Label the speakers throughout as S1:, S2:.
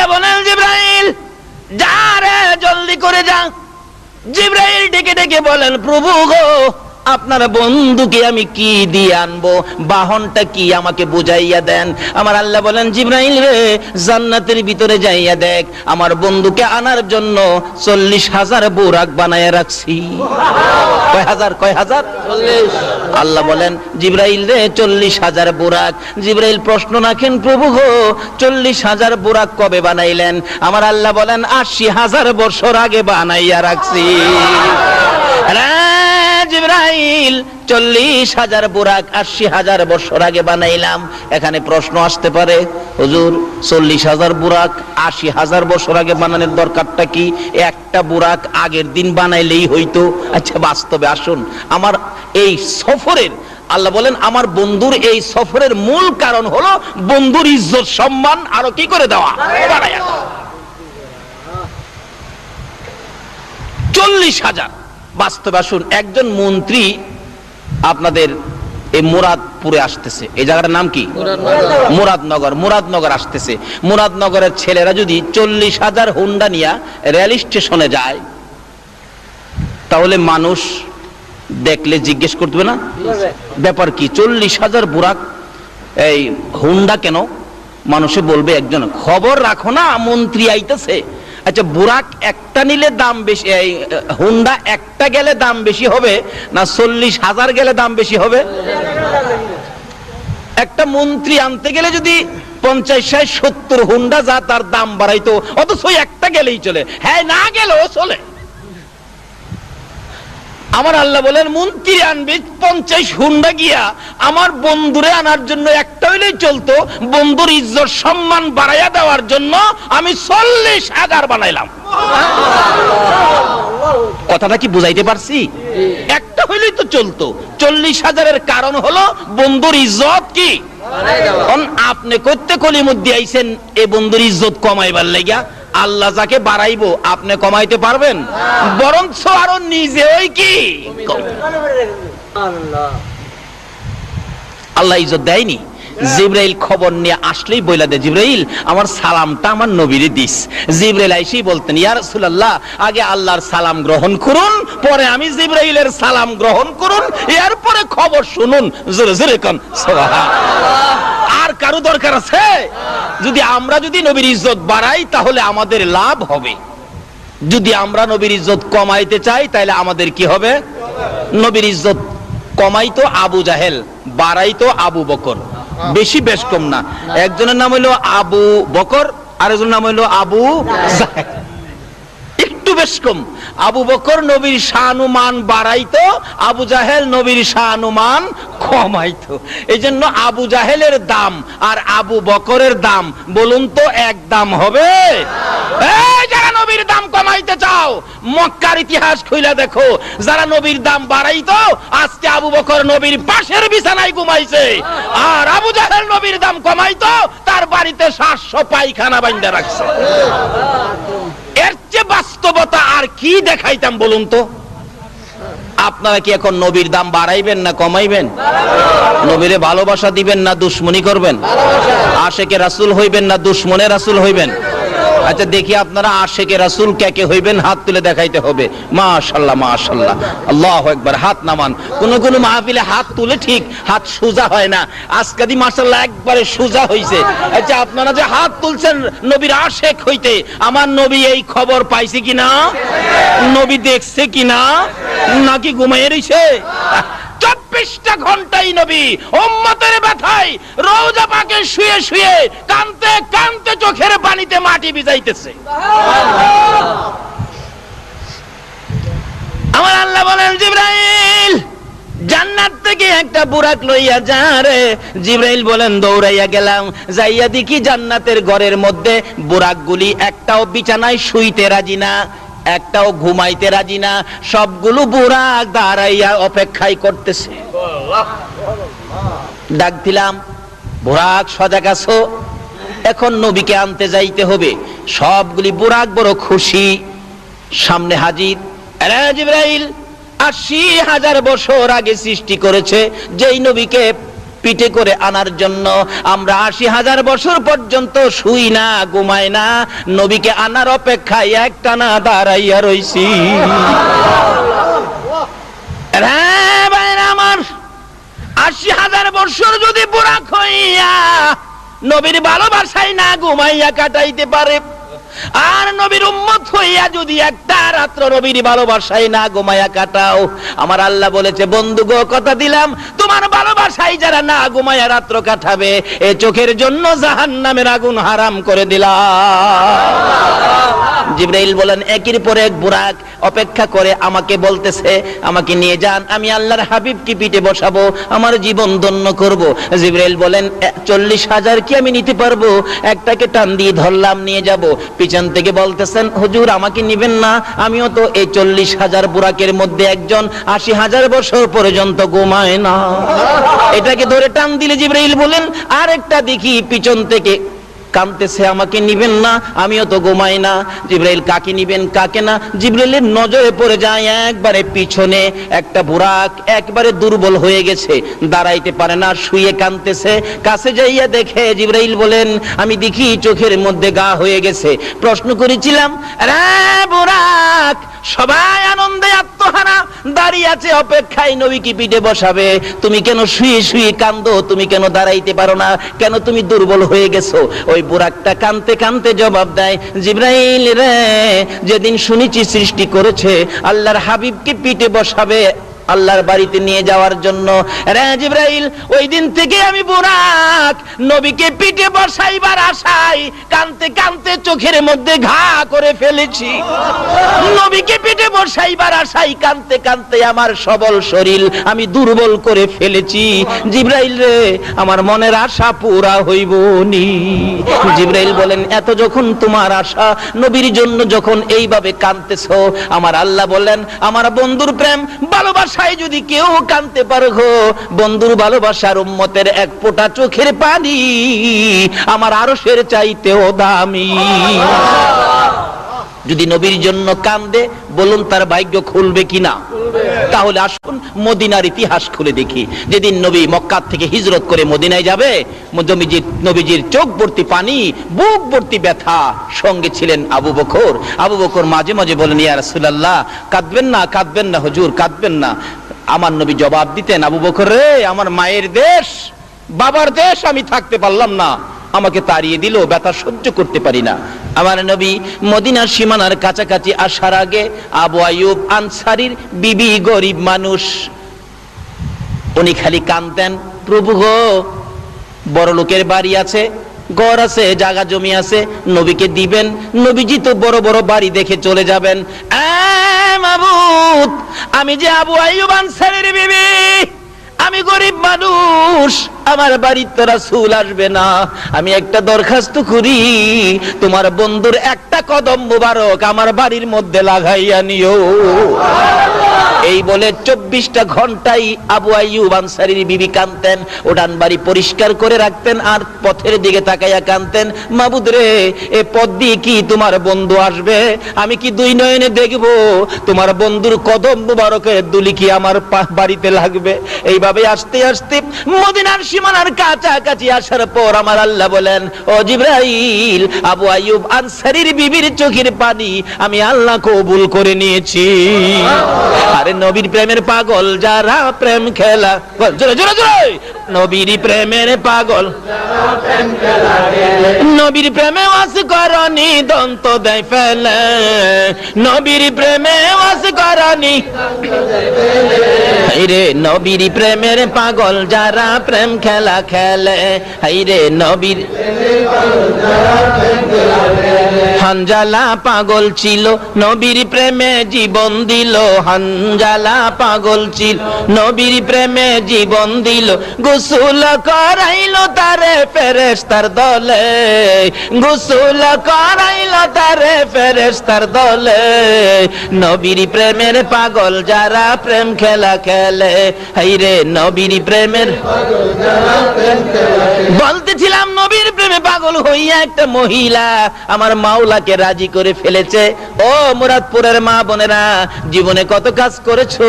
S1: আল্লাহ বলেন জিবরাইল যা রে জলদি করে যা। জিবরাইল ডেকে ডেকে বলেন প্রভু গো আপনার বন্ধুকে আমি কি দিয়ে আনবো, বাহনটা কি আমাকে বুঝাইয়া দেন। আমার আল্লাহ বলেন জিবরাইল রে জান্নাতের ভিতরে যাইয়া দেখ আমার বন্ধুকে আনার জন্য 40,000 বুরাক বানায় রাখছি। কয় হাজার? 40। আল্লাহ বলেন জিবরাইল রে 40,000 বুরাক। জিবরাইল প্রশ্ন রাখেন প্রভু গো 40,000 বুরাক কবে বানাইলেন? আমার আল্লাহ বলেন 80,000 বছর আগে বানাইয়া রাখছি। জিবরাইল 40,000 বুরাক 80,000 বছর আগে বানাইলাম। এখানে প্রশ্ন আসতে পারে হুজুর 40,000 বুরাক 80,000 বছর আগে বানানোর দরকারটা কি? একটা বুরাক আগের দিন বানাইলেই হইতো। আচ্ছা বাস্তবে আসুন, আমার এই সফরের আল্লাহ বলেন আমার বন্ধুর এই সফরের মূল কারণ হলো বন্ধুর ইজ্জত সম্মান আরো কি করে দেওয়া, বাড়ায়া। 40,000 বাস্তবে আসুন, একজন মন্ত্রী আপনাদের এই মুরাদপুরে আসতেছে, এই জায়গাটার নাম কি? মুরাদনগর আসতেছে। মুরাদনগরের ছেলেরা যদি 40,000 হুন্ডা নিয়ে রেল স্টেশনে যায় তাহলে মানুষ দেখলে জিজ্ঞেস করতে না ব্যাপার কি 40,000 বুরাক এই হুন্ডা কেন? মানুষে বলবে একজন খবর রাখো না মন্ত্রী আইতেছে। আচ্ছা বুরাক একটা নিলে দাম বেশি, হুন্ডা একটা গেলে দাম বেশি হবে না 40,000 গেলে দাম বেশি হবে? একটা মন্ত্রী আনতে গেলে যদি 50, 60, 70 হুন্ডা যা তার দাম বাড়াইতো, অথচ একটা গেলেই চলে, হ্যাঁ না গেলেও চলে। আমার আল্লাহ বলেন মন্ত্রী আনবে 50 হুন্ডা গিয়া আমার বন্ধুরে আনার জন্য একটা হইলেই চলতো, বন্ধুর ইজ্জত সম্মান বাড়াইয়া দেওয়ার জন্য আমি 40,000 বানাইলাম। কথাটা কি বুঝাইতে পারছি? একটা হইলেই তো চলতো, 40,000-এর কারণ হলো বন্ধুর ইজ্জত কি আপনি করতে কলিমুদ্দি আইছেন এ বন্ধুর ইজ্জত কমাইবার লাগিয়া। আল্লাহ যাকে বাড়াইবো আপনি কমাইতে পারবেন? বরঞ্চ আরো নিজেই কি আল্লাহ ইজ্জত দেয়নি। জিবরাইল খবর নিয়ে আসলেই বইলা দে জিবরাইল আমার সালামটা আমার নবীরে দিস। জিবরাইল আইসি বলতেন ইয়া রাসূলুল্লাহ আগে আল্লাহর সালাম গ্রহণ করুন, পরে আমি জিবরাইলের সালাম গ্রহণ করুন, এরপরে খবর শুনুন। জোরে জোরে কোন সুবহানাল্লাহ। আর কারো দরকার আছে? যদি আমরা নবীর ইজ্জত বাড়াই তাহলে আমাদের লাভ হবে, যদি আমরা নবীর ইজ্জত কমাইতে চাই তাহলে আমাদের কি হবে? নবীর ইজ্জত কমাইতো আবু জাহেল, বাড়াইতো আবু বকর। বেশি বেশ কম না, একজনের নাম হইলো আবু বকর, আরেকজনের নাম হইলো আবু জাহেল, একটু বেশ কম। আবু বকর নবীর শানুমান বাড়াইতো, আবু জাহেল নবীর শানুমান কমাইতো। এই জন্য আবু জাহেলের দাম আর আবু বকরের দাম বলুন তো এক দাম হবে? যারা নবীর দাম কমাইতে চাও মক্কার ইতিহাস খুইলা দেখো, যারা নবীর দাম বাড়াইতো আজকে আবু বকর নবীর পাশের বিছানায় ঘুমাইছে, আর আবু জাহেল নবীর দাম কমাইতো তার বাড়িতে 700 পায়খানা বাইন্ধা রাখছে। এর চেয়ে বাস্তবতা আর কি দেখাইতাম বলুন তো? আপনারা কি এখন নবীর দাম বাড়াইবেন না কমাইবেন? নবীরে ভালোবাসা দিবেন না দুশ্মনী করবেন? আশেকে রাসূল হইবেন না দুশ্মনে রাসূল হইবেন? আচ্ছা দেখি আপনারা আশেকে রাসূল কে কে হইবেন, হাত তুলে দেখাইতে হবে। মাশাআল্লাহ মাশাআল্লাহ, আল্লাহু আকবার। হাত নামান। কোন কোন মাহফিলে হাত তুলে ঠিক হাত সোজা হয় না, আজকে দি মাশাআল্লাহ একবারে সোজা হইছে। আচ্ছা আপনারা যে হাত তুলছেন নবীর আশেক হইতে, আমার নবী এই খবর পাইছে কিনা? নবী দেখছে কিনা? নাকি ঘুমাইয়ে রইছে? 24টা ঘন্টাই নবী উম্মতের ব্যথায় রওজা পাকে শুয়ে শুয়ে কাঁদতে কাঁদতে চোখের পানিতে মাটি ভিজাইতেছে। আমার আল্লাহ বলেন জিবরাইল জান্নাত থেকে একটা বুরাক লইয়া যা রে। জিবরাইল বলেন দৌড়াইয়া গেলাম, যাইয়া দেখি জান্নাতের ঘরের মধ্যে বুরাকগুলি একটাও বিছানায় শুইতে রাজি না, একটাও ঘুমাইতে রাজি না, সবগুলো বুরাক দাঁড়াইয়া অপেক্ষাই করতেছে। ডাক দিলাম বুরাক সজাগ আছো, এখন নবীকে আনতে যাইতে হবে। সবগুলি বুরাক বড় খুশি, সামনে হাজির। আরে জিবরাইল 80,000 বছর আগে সৃষ্টি করেছে যেই নবীকে পিঠে করে আনার জন্য আমরা ৮০,০০০ বছর পর্যন্ত শুই না, ঘুমাই না, নবীকে আনার অপেক্ষায় একটানা দাঁড়াইয়া রইছি। আমার ৮০,০০০ বছর যদি বুড়াক হইয়া নবীর ভালোবাসায় না ঘুমাইয়া কাটাইতে পারে, আর নবীর উম্মত হইয়া যদি একটা রাত্র নবীর ভালোবাসায় না ঘুমাইয়া কাটাও, আমার আল্লাহ বলেছে বন্ধু গো কথা দিলাম তোমার ভালোবাসায় যারা না ঘুমাইয়া রাত্র কাটাবে এ চোখের জন্য জাহান্নামের আগুন হারাম করে দিলাম। জিবরাইল বলেন একের পর এক বুরাক অপেক্ষা করে আমাকে বলতেছে আমাকে নিয়ে যান, আমি আল্লাহর হাবিবকে পিঠে বসাবো, আমার জীবন ধন্য করব। জিবরাইল বলেন ৪০,০০০ কি আমি নিতে পারবো? একটাকে টান দিয়ে ধরলাম, নিয়ে যাব। পিছন থেকে বলতেছেন হুজুর আমাকে নিবেন না, আমিও তো এই ৪০,০০০ বুরাকের মধ্যে একজন, ৮০,০০০ বছর পর্যন্ত ঘুমায় না। এটাকে ধরে টান দিলে জিবরাইল বলেন আরেকটা দেখি পিছন থেকে কাঁদতেছে আমাকে নিবেন না, আমিও তো ঘুমাই না। জিবরাইল কাকে নিবেন কাকে না, জিবরাইলের নজরে পড়ে যায় একবারে পিছনে একটা বুরাক একবারে দুর্বল হয়ে গেছে, দাঁড়াইতে পারে না, শুয়ে কাঁদতেছে। কাছে যাইয়া দেখে জিবরাইল বলেন আমি দেখি চোখের মধ্যে গা হয়ে গেছে। প্রশ্ন করেছিলাম রে বুরাক, সবাই আনন্দে আত্মহারা দাঁড়িয়ে আছে অপেক্ষায় নবীকে পিঠে বসাবে, তুমি কেন শুয়ে শুয়ে কান্দো? তুমি কেন দাঁড়াইতে পারো না? কেন তুমি দুর্বল হয়ে গেছো? ওই বুরাকটা কানতে কানতে জবাব দেয় জিবরাইল রে, যেদিন শুনেছি সৃষ্টি করেছে আল্লাহর হাবিবকে পিঠে বসাবে আল্লাহর বাড়িতে নিয়ে যাওয়ার জন্য, রে জিবরাইল ওই দিন থেকে আমি বুরাক নবীকে পিঠে বসাইবার আশায় কানতে কানতে চোখের মধ্যে ঘা করে ফেলেছি। নবীকে পিঠে বসাইবার আশায় কানতে কানতে আমার সবল শরীর আমি দুর্বল করে ফেলেছি। জিবরাইল রে আমার মনের আশা পুরা হইব নি। জিবরাইল বলেন এত যখন তোমার আশা নবীর জন্য যখন এইভাবে কাঁদতেছো, আমার আল্লাহ বলেন আমার বন্ধুর প্রেম ভালোবাসা যদি কেউ কাঁদতে পারো, বন্ধুর ভালোবাসার উম্মতের এক ফোঁটা চোখের পানি আমার আরশের চাইতেও দামি। যদি নবীর জন্য কান্দে বলুন তার ভাগ্য খুলবে কিনা? তাহলে আসুন মদিনার ইতিহাস খুলে দেখি। যেদিন নবী মক্কা থেকে হিজরত করে মদিনায় যাবে, নবীজির চোখ ভর্তি পানি, বুক ভর্তি ব্যথা, সঙ্গে ছিলেন আবু বকর। আবু বকর মাঝে মাঝে বলেন ইয়া রাসূলুল্লাহ কাঁদবেন না, কাঁদবেন না হুজুর, কাঁদবেন না। আমার নবী জবাব দিতেন আবু বকর রে, আমার মায়ের দেশ বাবার দেশ আমি থাকতে পারলাম না, আমাকে তাড়িয়ে দিল, ব্যথা সহ্য করতে পারি না। আমার নবী মদিনার সীমানার কাছাকাছি আসার আগে আবু আইয়ুব আনসারীর বিবি, গরিব মানুষ, উনি খালি কাঁদতেন প্রভু গো, বড় লোকের বাড়ি আছে, ঘর আছে, জায়গা জমি আছে, নবীকে দিবেন, নবীজি তো বড় বড় বাড়ি দেখে চলে যাবেন। মাবুদ আমি যে আবু আইয়ুব আনসারীর বিবি, আমি গরিব মানুষ, আমার বাড়িতে রাসূল আসবে না, আমি একটা দরখাস্ত করি তোমার বন্ধুর একটা কদম মুবারক আমার বাড়ির মধ্যে লাগাইয়া নিও। এই বলে ২৪টা ঘন্টাই আবু আইয়ুব আনসারীর বিবি কাঁদতেন, উঠান বাড়ি পরিষ্কার করে রাখতেন আর পথের দিকে তাকাইয়া কাঁদতেন মাবুদ রে, এ পথ দিয়ে কি তোমার বন্ধু আসবে? আমি কি দুই নয়নে দেখবো তোমার বন্ধুর কদম মুবারকের দুলি কি আমার বাড়িতে লাগবে? এইভাবে আস্তে আস্তে মদিনার সীমানার কাছাকাছি আসার পর আমার আল্লাহ বলেন ও জিবরাইল, আবু আইয়ুব আনসারীর বিবির চোখের পানি আমি আল্লাহ কবুল করে নিয়েছি। আরে নবীর প্রেমের পাগল যারা প্রেম খেলা, জোরে জোরে জোরে, নবীর প্রেমের পাগল নবীর প্রেমে ওয়াস করনি দন্ত দেয় ফেলে, নবীর প্রেমে ওয়াস করনি হাইরে, নবীর প্রেমের পাগল যারা প্রেম খেলা খেলে, হাইরে নবীর হানজালা পাগল ছিল নবীর প্রেমে জীবন দিল, হানজালা পাগল ছিল নবীর প্রেমে জীবন দিল, গোসল করাইল তারে ফেরেশতার দলে, গোসল করাইল তারে ফেরেশতার দলে, নবীর প্রেমের পাগল যারা প্রেম খেলা খেলে, হাইরে নবীর প্রেমের পাগল যারা প্রেম খেলা খেলে। বলতেছিলাম নবীর প্রেমে পাগল হইয়া একটা মহিলা আমার মাওলা আল্লাহকে রাজি করে ফেলেছে। ও মুরাদপুরের মা বোনেরা, জীবনে কত কাজ করেছো,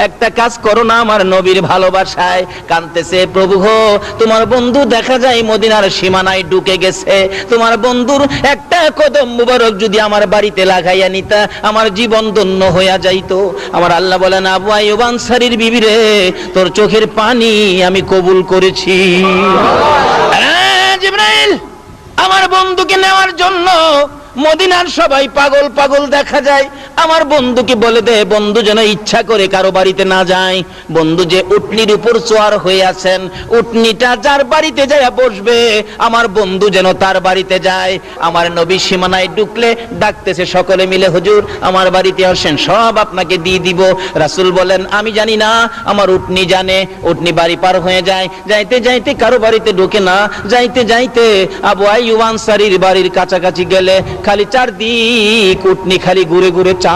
S1: একটা কাজ করো না আমার নবীর ভালোবাসায়। কাঁদতেছে, প্রভু গো তোমার বন্ধু দেখা যায় মদিনার সীমানায় ঢুকে গেছে, তোমার বন্ধুর একটা কদম মুবারক যদি আমার বাড়িতে লাগাইয়া নিতা আমার জীবন ধন্য হইয়া যাইতো। আমার আল্লাহ বলেন, আবু আইয়ুব আনসারীর বিবি রে, তোর চোখের পানি আমি কবুল করেছি। জিবরাইল আমার বন্ধুকে নেওয়ার জন্য মদিনার সবাই পাগল পাগল দেখা যায়। আমার বন্ধুকে বলে দে বন্ধু যেন ইচ্ছা করে কারো বাড়িতে না যায়। বন্ধু যে উটনির উপর চোয়ার হয়ে আছেন, উটনিটা যার বাড়িতে যায় বসবে আমার বন্ধু যেন তার বাড়িতে যায়। আমার নবী সীমানায় ঢুকলে ডাকতেছে সকলে মিলে, হুজুর আমার বাড়িতে আসেন, সব আপনাকে দিয়ে দিব। রাসূল বলেন, আমি জানি না, আমার উটনি জানে। উটনি বাড়ি পার হয়ে যায়, যাইতে যাইতে কারো বাড়িতে ঢোকে না, যাইতে যাইতে আবু আইয়ুব আনসারীর বাড়ির কাছাকাছি গেলে খালি চারদিক উটনি খালি ঘুরে ঘুরে চায়।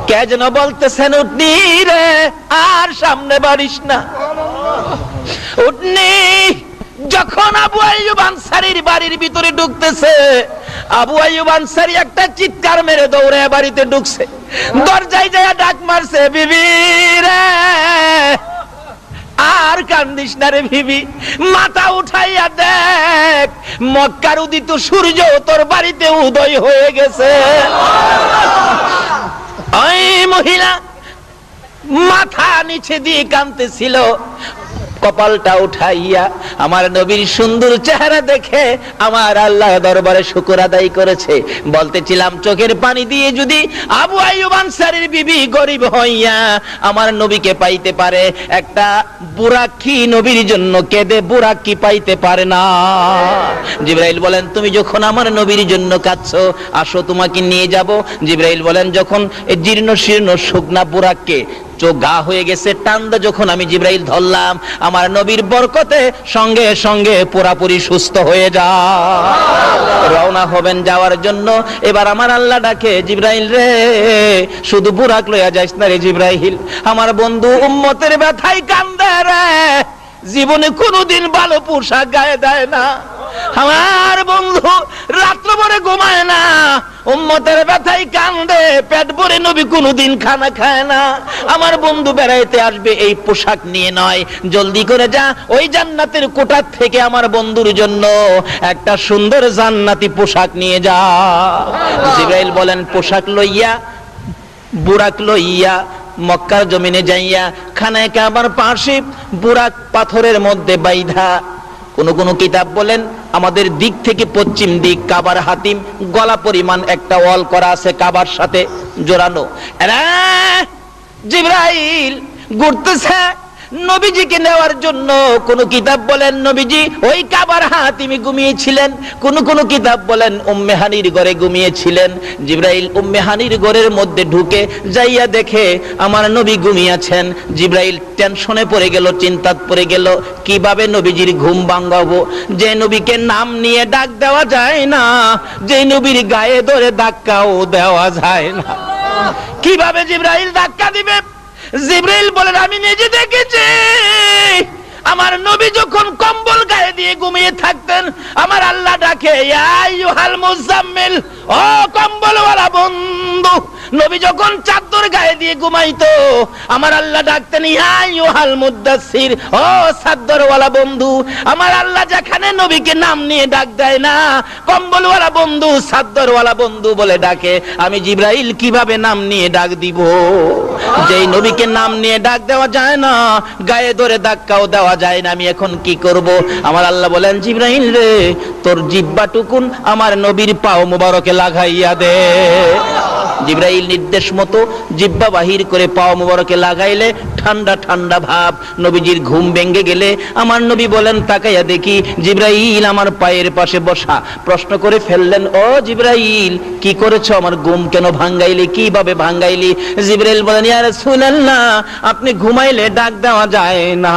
S1: কে যেন বলতেছেন, উটনি রে আর সামনে বাড়িস না। উটনি যখন আবু আইয়ুব আনসারীর বাড়ির ভিতরে ঢুকতেছে, আবু আইয়ুব আনসারী একটা চিৎকার মেরে দৌড়ে বাড়িতে ঢুকছে, দরজায় যায় ডাক মারছে, বিবি রে আর কান্দিস না রে বিবি, মাথা উঠাইয়া দেখ মক্কার উদিত সূর্য তোর বাড়িতে উদয় হয়ে গেছে। ওই মহিলা মাথা নিচে দিয়ে কাঁদতেছিল, কপালটা উঠাইয়া আমার নবীর সুন্দর চেহারা দেখে আমার আল্লাহ দরবারে শুকর আদায় করেছে। বলতেছিলাম চোখের পানি দিয়ে যদি আবু আইয়ুব আনসারীর বিবি গরিব হইয়া আমার নবীকে পাইতে পারে, একটা বুরাকি নবীর জন্য কেঁদে বুরাকি পাইতে পারে না। জিবরাইল বলেন, তুমি যখন আমার নবীর জন্য কাঁদছো, আসো তোমাকে নিয়ে যাব। জিবরাইল বলেন, যখন জীর্ণ শীর্ণ শুকনা বুরাককে চোখ গা হয়ে গেছে টান্দা যখন আমি জিবরাইল ধরলাম, আমার নবীর বরকতে সঙ্গে সঙ্গে পুরাপুরি সুস্থ হয়ে যায়। রওনা হবেন যাওয়ার জন্য, এবার আমার আল্লাহ ডাকে, জিবরাইল রে শুধু বুরাক লইয়া যাইস না রে জিবরাইল, আমার বন্ধু উম্মতের ব্যথায় কান্দে রে, জীবনে কোনোদিন ভালো পোশাক গায়ে দেয় না, আমার বন্ধু রাত্র ভরে ঘুমায় না, উম্মতের ব্যথায় কান্দে, পেট ভরে নবী কোনোদিন খানা খায় না। আমার বন্ধু বেড়াইতে আসবে এই পোশাক নিয়ে নয়, জলদি করে যা ওই জান্নাতের কোঠার থেকে আমার বন্ধুর জন্য একটা সুন্দর জান্নাতি পোশাক নিয়ে যা। জিবরাইল বলেন, পোশাক লইয়া বুরাক লইয়া মক্কার জমিনে যাইয়া খানায় কাবার পাশে বুরাক পাথরের মধ্যে বাইধা। কোন কিতাব বলেন আমাদের দিক থেকে পশ্চিম দিক কাবার হাতিম গলা পরিমাণ একটা ওয়াল করা আছে কাবার সাথে জোড়ানো। জিবরাইল ঘুরতেছে নবীজিকে নেওয়ার জন্য। কোন কিতাব বলেন নবীজি ওই কাবার হাতিমে ঘুমিয়েছিলেন, কোন কিতাব বলেন উম্মে হানির ঘরে ঘুমিয়েছিলেন। জিবরাইল উম্মে হানির ঘরের মধ্যে ঢুকে যাইয়া দেখে আমার নবী ঘুমিয়েছেন। জিবরাইল টেনশনে পড়ে গেল, চিন্তাত পড়ে গেল, কিভাবে নবীজির ঘুম ভাঙাবো। যে নবীকে নাম নিয়ে ডাক দেওয়া যায় না, যে নবীর গায়ে ধরে ধাক্কাও দেওয়া যায় না, কিভাবে জিবরাইল ধাক্কা দিবে? জিবরাইল বলেন, আমি নিজে দেখেছি আমার নবী যখন কম্বল গায়ে দিয়ে ঘুমিয়ে থাকতেন, আমার আল্লাহ ডাকে, ইয়া আইয়ুহাল মুজাম্মিল, ও কম্বলওয়ালা বন্ধু। নবী যখন চাদর গায়ে দিয়ে ঘুমাইতো, আমার আল্লাহ ডাকতেন, ইয়া আইয়ুহাল মুদাসসির, ও চাদরওয়ালা বন্ধু। আমার আল্লাহ যেখানে নবীকে নাম নিয়ে ডাক দেয় না, কম্বলওয়ালা বন্ধু, চাদরওয়ালা বন্ধু বলে ডাকে, আমি জিবরাইল কিভাবে নাম নিয়ে ডাক দিব? যেই নবীকে নাম নিয়ে ডাক দেওয়া যায় না, গায়ে ধরে ধাক্কাও দেওয়া যায় না, আমি এখন কি করব? আমার আল্লাহ বলেন, জিবরাইল রে তোর জিহ্বাটুকুন আমার নবীর পাও মুবারকে লাগাইয়া দে। জিবরাইল নির্দেশ মতো জিহ্বা বাহির করে পাও মুবারকে লাগাইলে ঠান্ডা ঠান্ডা ভাব। নবীজির ঘুম ভেঙে গেলে আমার নবী বলেন, তাকাইয়া দেখি জিবরাইল আমার পায়ের পাশে বসা। প্রশ্ন করে ফেললেন, ও জিবরাইল কি করেছো? আমার ঘুম কেন ভাঙ্গাইলি? কিভাবে ভাঙ্গাইলি? জিবরাইল বলেন, ইয়া রাসূলুল্লাহ আপনি ঘুমাইলে ডাক দেওয়া যায় না,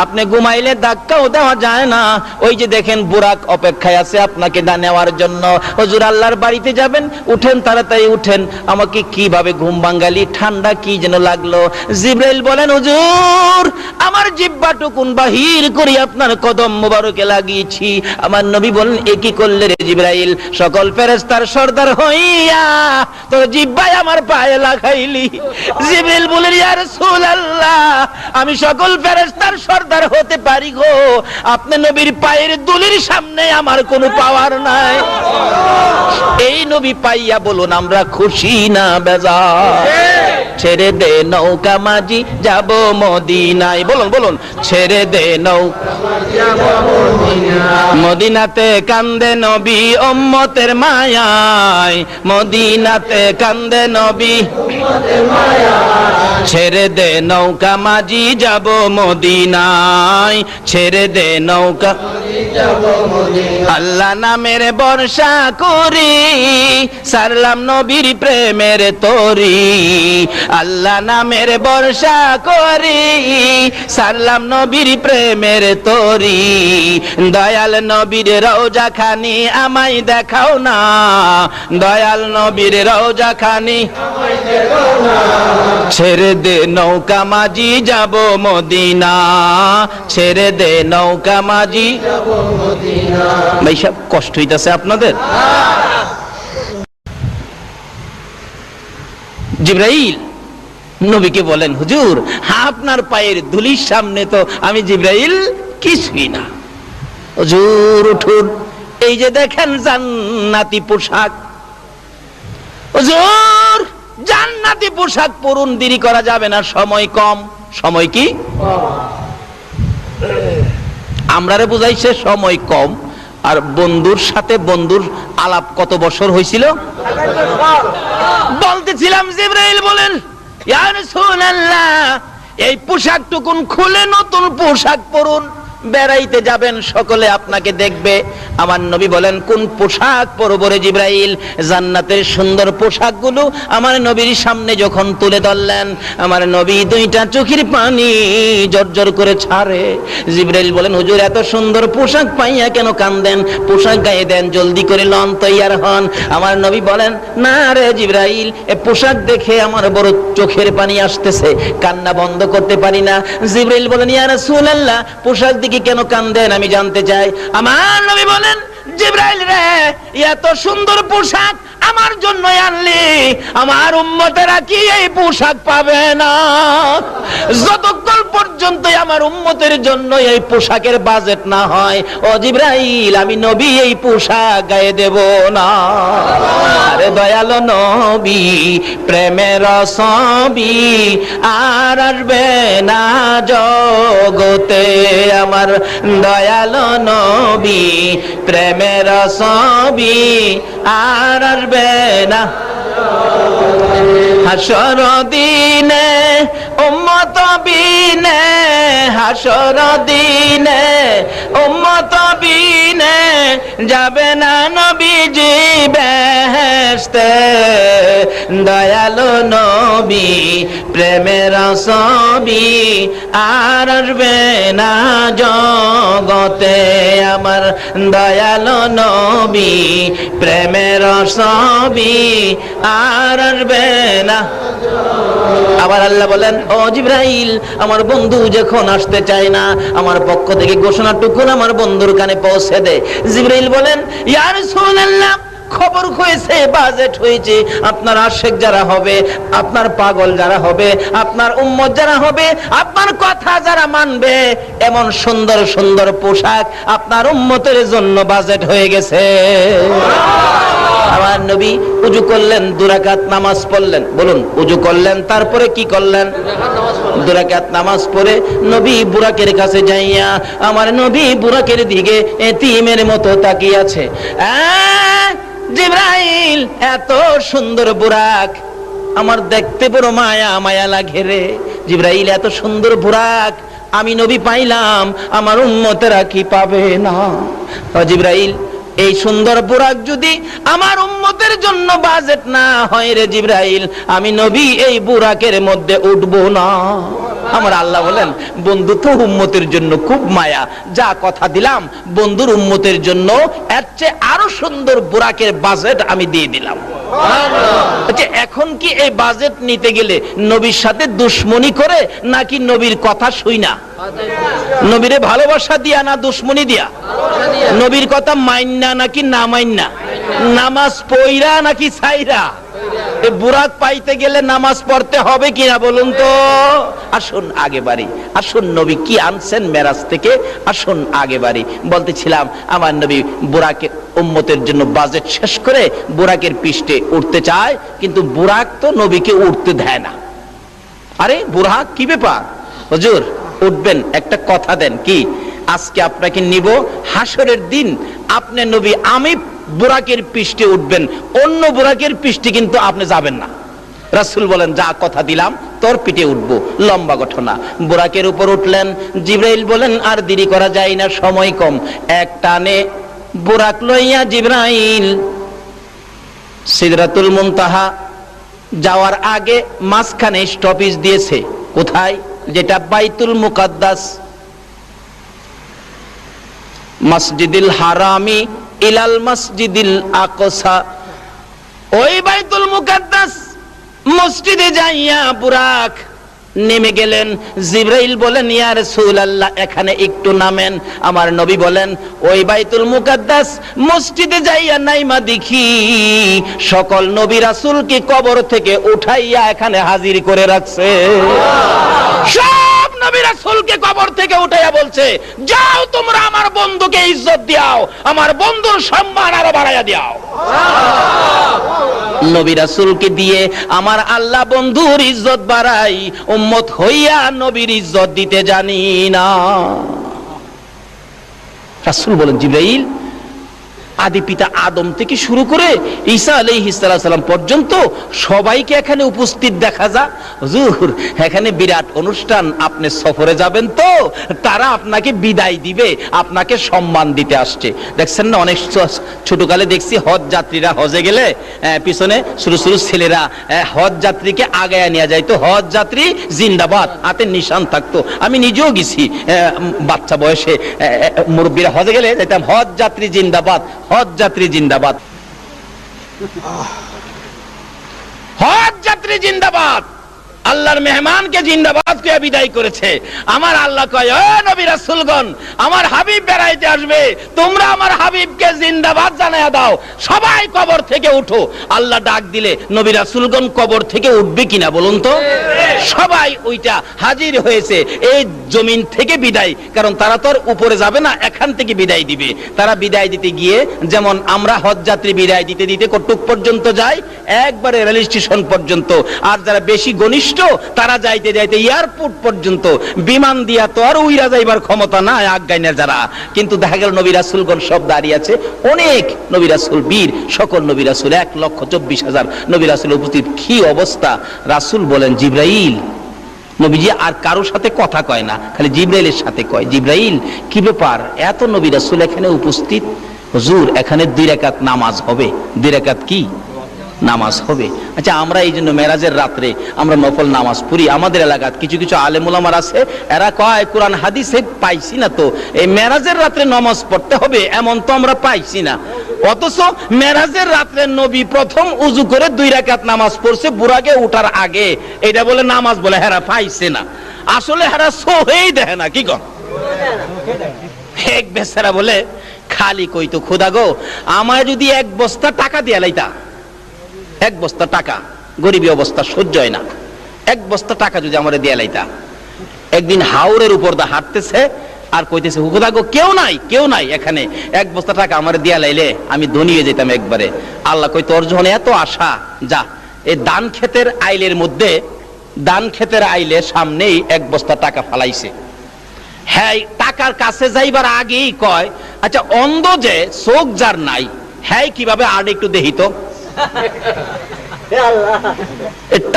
S1: আপনি ঘুমাইলে ধাক্কাও দেওয়া যায় না। ওই যে দেখেন বুরাক অপেক্ষায় আছে আপনাকে নেওয়ার জন্য। হুজুর আল্লাহর বাড়িতে যাবেন, উঠেন তাড়াতাড়ি উঠেন, আমাকে কিভাবে ঘুম ভাঙালি, ঠান্ডা কি যেন লাগলো। জিবরাইল বলেন, হুজুর আমার জিহ্বাটুকুন বাহির করে আপনার কদম মোবারকে লাগিয়েছি। আমার নবী বলেন, এ কি করলে রে জিবরাইল? সকল ফেরেশতার সর্দার হইয়া তোর জিহ্বায় আমার পায়ে লাগাইলি। জিবরাইল বলেন, ইয়া রাসূলুল্লাহ আমি সকল ফেরেশতার সর্দার হতে পারি গো, আপনি নবীর পায়ের দুলির সামনে আমার কোনো পাওয়ার নাই। এই নবী পাইয়া বলুন আমরা খুশি না বেজার? ছেড়ে দে নৌকা মাঝি যাব মদিনায়, বলুন বলুন, ছেড়ে দে নৌকা মদিনাতে কান্দে নবী উম্মতের মায়ায়, মদিনাতে কান্দে নবী ছেড়ে দে নৌকা মাঝি যাব মদিনায়, ছেড়ে দে নৌকা আল্লাহ নামের বর্ষা করি সারলাম নবীর প্রেমের তরি, আল্লাহ নামের বর্ষা করি সারলাম নবীর প্রেমের তরি। দয়াল নবীর রওজা খানি আমায় দেখাও না, দয়াল নবীর রওজা খানি ছেড়ে দে নৌকা মাঝি যাব মদিনা, ছেড়ে দে নৌকা মাঝি। ভাই সব কষ্ট হইতাছে আপনাদের? জিবরাইল নবীকে বলেন, হুজুর আপনার পায়ের ধুলির সামনে তো আমি জিবরাইল কিছুই না। হুজুর উঠুন, এই যে দেখেন জান্নাতি পোশাক, হুজুর জান্নাতি পোশাক পরুন, দেরি করা যাবে না, সময় কম। সময় কি? আমরারে বুঝাইছে সময় কম। আর বন্ধুর সাথে বন্ধুর আলাপ কত বছর হয়েছিল? বলতেছিলাম জিবরাইল বলেন, ইয়া রাসূলুল্লাহ এই পোশাকটুকুন খুলে নতুন পোশাক পরুন, বেড়াইতে যাবেন সকলে আপনাকে দেখবে। আমার নবী বলেন, কোন পোশাক পরবো রে জিবরাইল? জান্নাতের সুন্দর পোশাকগুলো আমার নবীর সামনে যখন তুলে ধরলেন, আমার নবী দুইটা চোখের পানি জর্জর করে ছাড়ে। জিবরাইল বলেন, হুজুর এত সুন্দর পোশাক পাইয়া কেন কান্দেন? পোশাক গায়ে দেন, জলদি করে লন, তৈয়ার হন। আমার নবী বলেন, না রে জিবরাইল, এ পোশাক দেখে আমার বড় চোখের পানি আসতেছে, কান্না বন্ধ করতে পারি না। জিবরাইল বলেন, ইয়া রাসূলুল্লাহ পোশাক দিকে কেন কান্দেন আমি জানতে চাই। আমার নবী বলেন, জিবরাইল রে এত সুন্দর পোশাক আমার জন্য আনলি, আমার উম্মতেরা কি এই পোশাক পাবে না? যতক্ষণ পর্যন্ত আমার উম্মতের জন্য এই পোশাকের বাজেট না হয়, ও জিবরাইল আমি নবী এই পোশাক গায়ে দেব না। আরে দয়ালো নবী প্রেমের ছবি আর আসবে না জগতে, আমার দয়ালো নবী প্রেমের ছবি আর আসবে না। হাসর দিনে উম্মত বিনে, হাসর দিনে উম্মত বিনে যাবে না নবীজি বেহেশতে। দয়ালু নবী প্রেমের ছবি আর আসবে না জগতে, আমার দয়ালু নবী প্রেমের ছবি আর আসবে না। আবার আল্লাহ বলেন, ও জিবরাইল আমার বন্ধু যখন আসতে চায় না, আমার পক্ষ থেকে ঘোষণাটুকু আমার বন্ধুর কানে পৌঁছে দে। জিবরাইল বলেন, ইয়া রাসূলুল্লাহ খবর হয়েছে, বাজেট হয়েছে, আপনার আশিক যারা হবে, আপনার পাগল যারা হবে, আপনার উম্মত যারা হবে, আপনার কথা যারা মানবে, এমন সুন্দর সুন্দর পোশাক আপনার উম্মতের জন্য বাজেট হয়ে গেছে। আমার নবী উজু করলেন, 2 রাকাত নামাজ পড়লেন। বলুন, উজু করলেন, তারপরে কি করলেন? 2 রাকাত নামাজ পড়ে নবী বুরাকের কাছে যাইয়া, আমার নবী বুরাকের দিকে এতিমের মতো তাকিয়ে আছে। জিবরাইল এত সুন্দর বুরাক আমার দেখতে বড় মায়া মায়া লাগে রে। জিবরাইল এত সুন্দর বুরাক আমি নবী পাইলাম, আমার উম্মতেরা কি পাবে না? জিবরাইল এই সুন্দর বুরাক যদি আমার উম্মতের জন্য বাজেট না হয় রে জিবরাইল, আমি নবী এই বুরাকের মধ্যে উঠবো না। আমার আল্লাহ বলেন, বন্ধু তো উম্মতের জন্য খুব মায়া, যা কথা দিলাম বন্ধুর উম্মতের জন্য এর চেয়ে আরো সুন্দর বুরাকের বাজেট আমি দিয়ে দিলাম। আচ্ছা, এখন কি এই বাজেট নিতে গেলে নবীর সাথে দুশ্মনী করে নাকি নবীর কথা শুই না? নবীরে ভালোবাসা দিয়া না দুশ্মনী দিয়া? নবীর কথা মাইন্না নাকি না মাইন্না? নামাজ পইরা নাকি ছাইরা? বুরাক পাইতে গেলে নামাজ পড়তে হবে কিনা বলুন তো? আসুন আগে বাড়ি, আসুন নবী কি আনছেন মেরাজ থেকে, আসুন আগে বাড়ি। বলতেছিলাম আমার নবী বুরাকের উম্মতের জন্য বাজেট শেষ করে বুরাকের পৃষ্ঠে উঠতে চায়, কিন্তু বুরাক তো নবীকে উঠতে দেয় না। আরে বুরাক কি ব্যাপার হুজুর, উঠবেন, একটা কথা দেন। কি? আজকে আপনাকে নিব, হাসরের দিন আপনি নবী আমি বুরাকের পৃষ্ঠে উঠবেন, অন্য বুরাকের পৃষ্ঠে কিন্তু আপনি যাবেন না। রাসূল বলেন যা কথা দিলাম তোর পিঠে উঠবো। লম্বা ঘটনা। বুরাকের উপর উঠলেন, জিবরাইল বলেন আর দেরি করা যায় না, সময় কম। এক টানে বুরাক লইয়া জিবরাইল সিদরাতুল মুনতাহা যাওয়ার আগে মাঝখানে স্টপেজ দিয়েছে। কোথায়? যেটা বাইতুল মুকাদ্দাস, মসজিদুল হারামি ইলাল মসজিদিল আকসা। ওই বাইতুল মুকাদ্দাস মসজিদে যাইয়া বুরাক নেমে গেলেন। জিবরাইল বলেন ইয়া রাসূলুল্লাহ এখানে একটু নামেন। আমার নবী বলেন ওই বাইতুল মুকাদ্দাস মসজিদে যাইয়া নাইমা দেখি সকল নবী রাসূলকে কবর থেকে উঠাইয়া এখানে হাজির করে রাখছে। সব নবী রাসূলকে কবর থেকে উঠাইয়া বলছে যাও তোমরা আমার বন্ধুকে ইজ্জত দাও, আমার বন্ধুর সম্মান আরো বাড়াইয়া দাও। নবী রাসূলকে দিয়ে আমার আল্লাহ বন্ধুর ইজ্জত বাড়াই, উম্মত হইয়া নবীর ইজ্জত দিতে জানি না। রাসূল বলেন জিবরাইল আদি পিতা আদম থেকে শুরু করে ঈসা আলাইহিস সালাম পর্যন্ত সবাইকে এখানে উপস্থিত দেখা যায়। হুজুর এখানে বিরাট অনুষ্ঠান, আপনি সফরে যাবেন তো তারা আপনাকে বিদায় দিবে, আপনাকে সম্মান দিতে আসছে। দেখছেন না অনেক ছোটকালে দেখছি হজ যাত্রীরা হজে গেলে পিছনে ছোট ছোট ছেলেরা হজ যাত্রীকে আগায় নিয়ে যায়, তো হজ যাত্রী জিন্দাবাদ হাতে নিশান থাকতো। আমি নিজেও গেছি বাচ্চা বয়সে, মুরব্বীরা হজে গেলে যেতাম হজ যাত্রী জিন্দাবাদ, হজ যাত্রী জিন্দাবাদ, হজ যাত্রী জিন্দাবাদ। আল্লাহর মেহমানকে জিন্দাবাদ কে বিদায় করেছে। আমার আল্লাহ কয় ও নবী রাসূলগণ আমার হাবিব বেড়াইতে আসবে, তোমরা আমার হাবিবকে জিন্দাবাদ জানায়া দাও, সবাই কবর থেকে উঠো। আল্লাহ ডাক দিলে নবী রাসূলগণ কবর থেকে উঠবে কিনা বলুন তো? সবাই ওইটা হাজির হয়েছে এই জমিন থেকে বিদায়, কারণ তারা তো আর উপরে যাবে না, এখান থেকে বিদায় দিবে। তারা বিদায় দিতে গিয়ে যেমন আমরা হজ যাত্রী বিদায় দিতে দিতে কতটুক পর্যন্ত যাই, একবারে রেল স্টেশন পর্যন্ত, আর যারা বেশি ঘনিষ্ঠ তারা যাইতে যাইতে এয়ারপোর্ট পর্যন্ত। বিমান দিয়া তো আর উইরা যাইবার ক্ষমতা নাই আজ্ঞাইনা যারা, কিন্তু দেখা গেল নবী রাসূলগণ সব দাঁড়িয়ে আছে, অনেক নবী রাসূল, বীর সকল নবী রাসূল, 1,24,000 নবী রাসূল উপস্থিত। কি অবস্থা! রাসূল বলেন জিবরাইল, নবীজি আর কারোর সাথে কথা কয় না, খালি জিবরাইলের সাথে কয় জিবরাইল কি ব্যাপার এত নবী রাসূল এখানে উপস্থিত? হুজুর এখানে 2 রাকাত নামাজ হবে। 2 রাকাত কি নামাজ হবে? আচ্ছা আমরা এই জন্য মেরাজের রাত্রে আমরা নফল নামাজ পড়ি। আমাদের এলাকার কিছু কিছু আলেম ওলামার আছে, এরা কয় কোরআন হাদিসে পাইছি না তো এই মেরাজের রাত্রে নামাজ পড়তে হবে, এমন তো আমরা পাইছি না। অথচ মেরাজের রাত্রে নবী প্রথম উযু করে 2 রাকাত নামাজ পড়ছে বুরাকে উঠার আগে, এটা বলে নামাজ বলে হেরা পাইছে না। আসলে হেরা সহেই দেখে না, কি কন? এক বেচারা বলে খালি কইতো খোদা গো আমায় যদি 1 বস্তা টাকা দিয়া লাইতা, 1 বস্তা টাকা, গরিবী অবস্থা সহ্য হয় না, 1 বস্তা টাকা যদি আমারে দিয়া লাইতা। একদিন হাওরের উপর দা হাঁটতেছে আর কইতেছে হুকুদা গো কেউ নাই, কেউ নাই এখানে, 1 বস্তা টাকা আমারে দিয়া লাইলে আমি ধনী হয়ে যেতাম একবারে। আল্লাহ কই তোর যখন এত আশা, যা এই দান ক্ষেতের আইলের মধ্যে, দান ক্ষেতের আইলে সামনেই 1 বস্তা টাকা ফালাইছে। হ্যাঁ টাকার কাছে যাইবার আগেই কয় আচ্ছা অন্ধ যে চোখ যার নাই, হ্যাঁ কিভাবে আর একটু দেখি তো।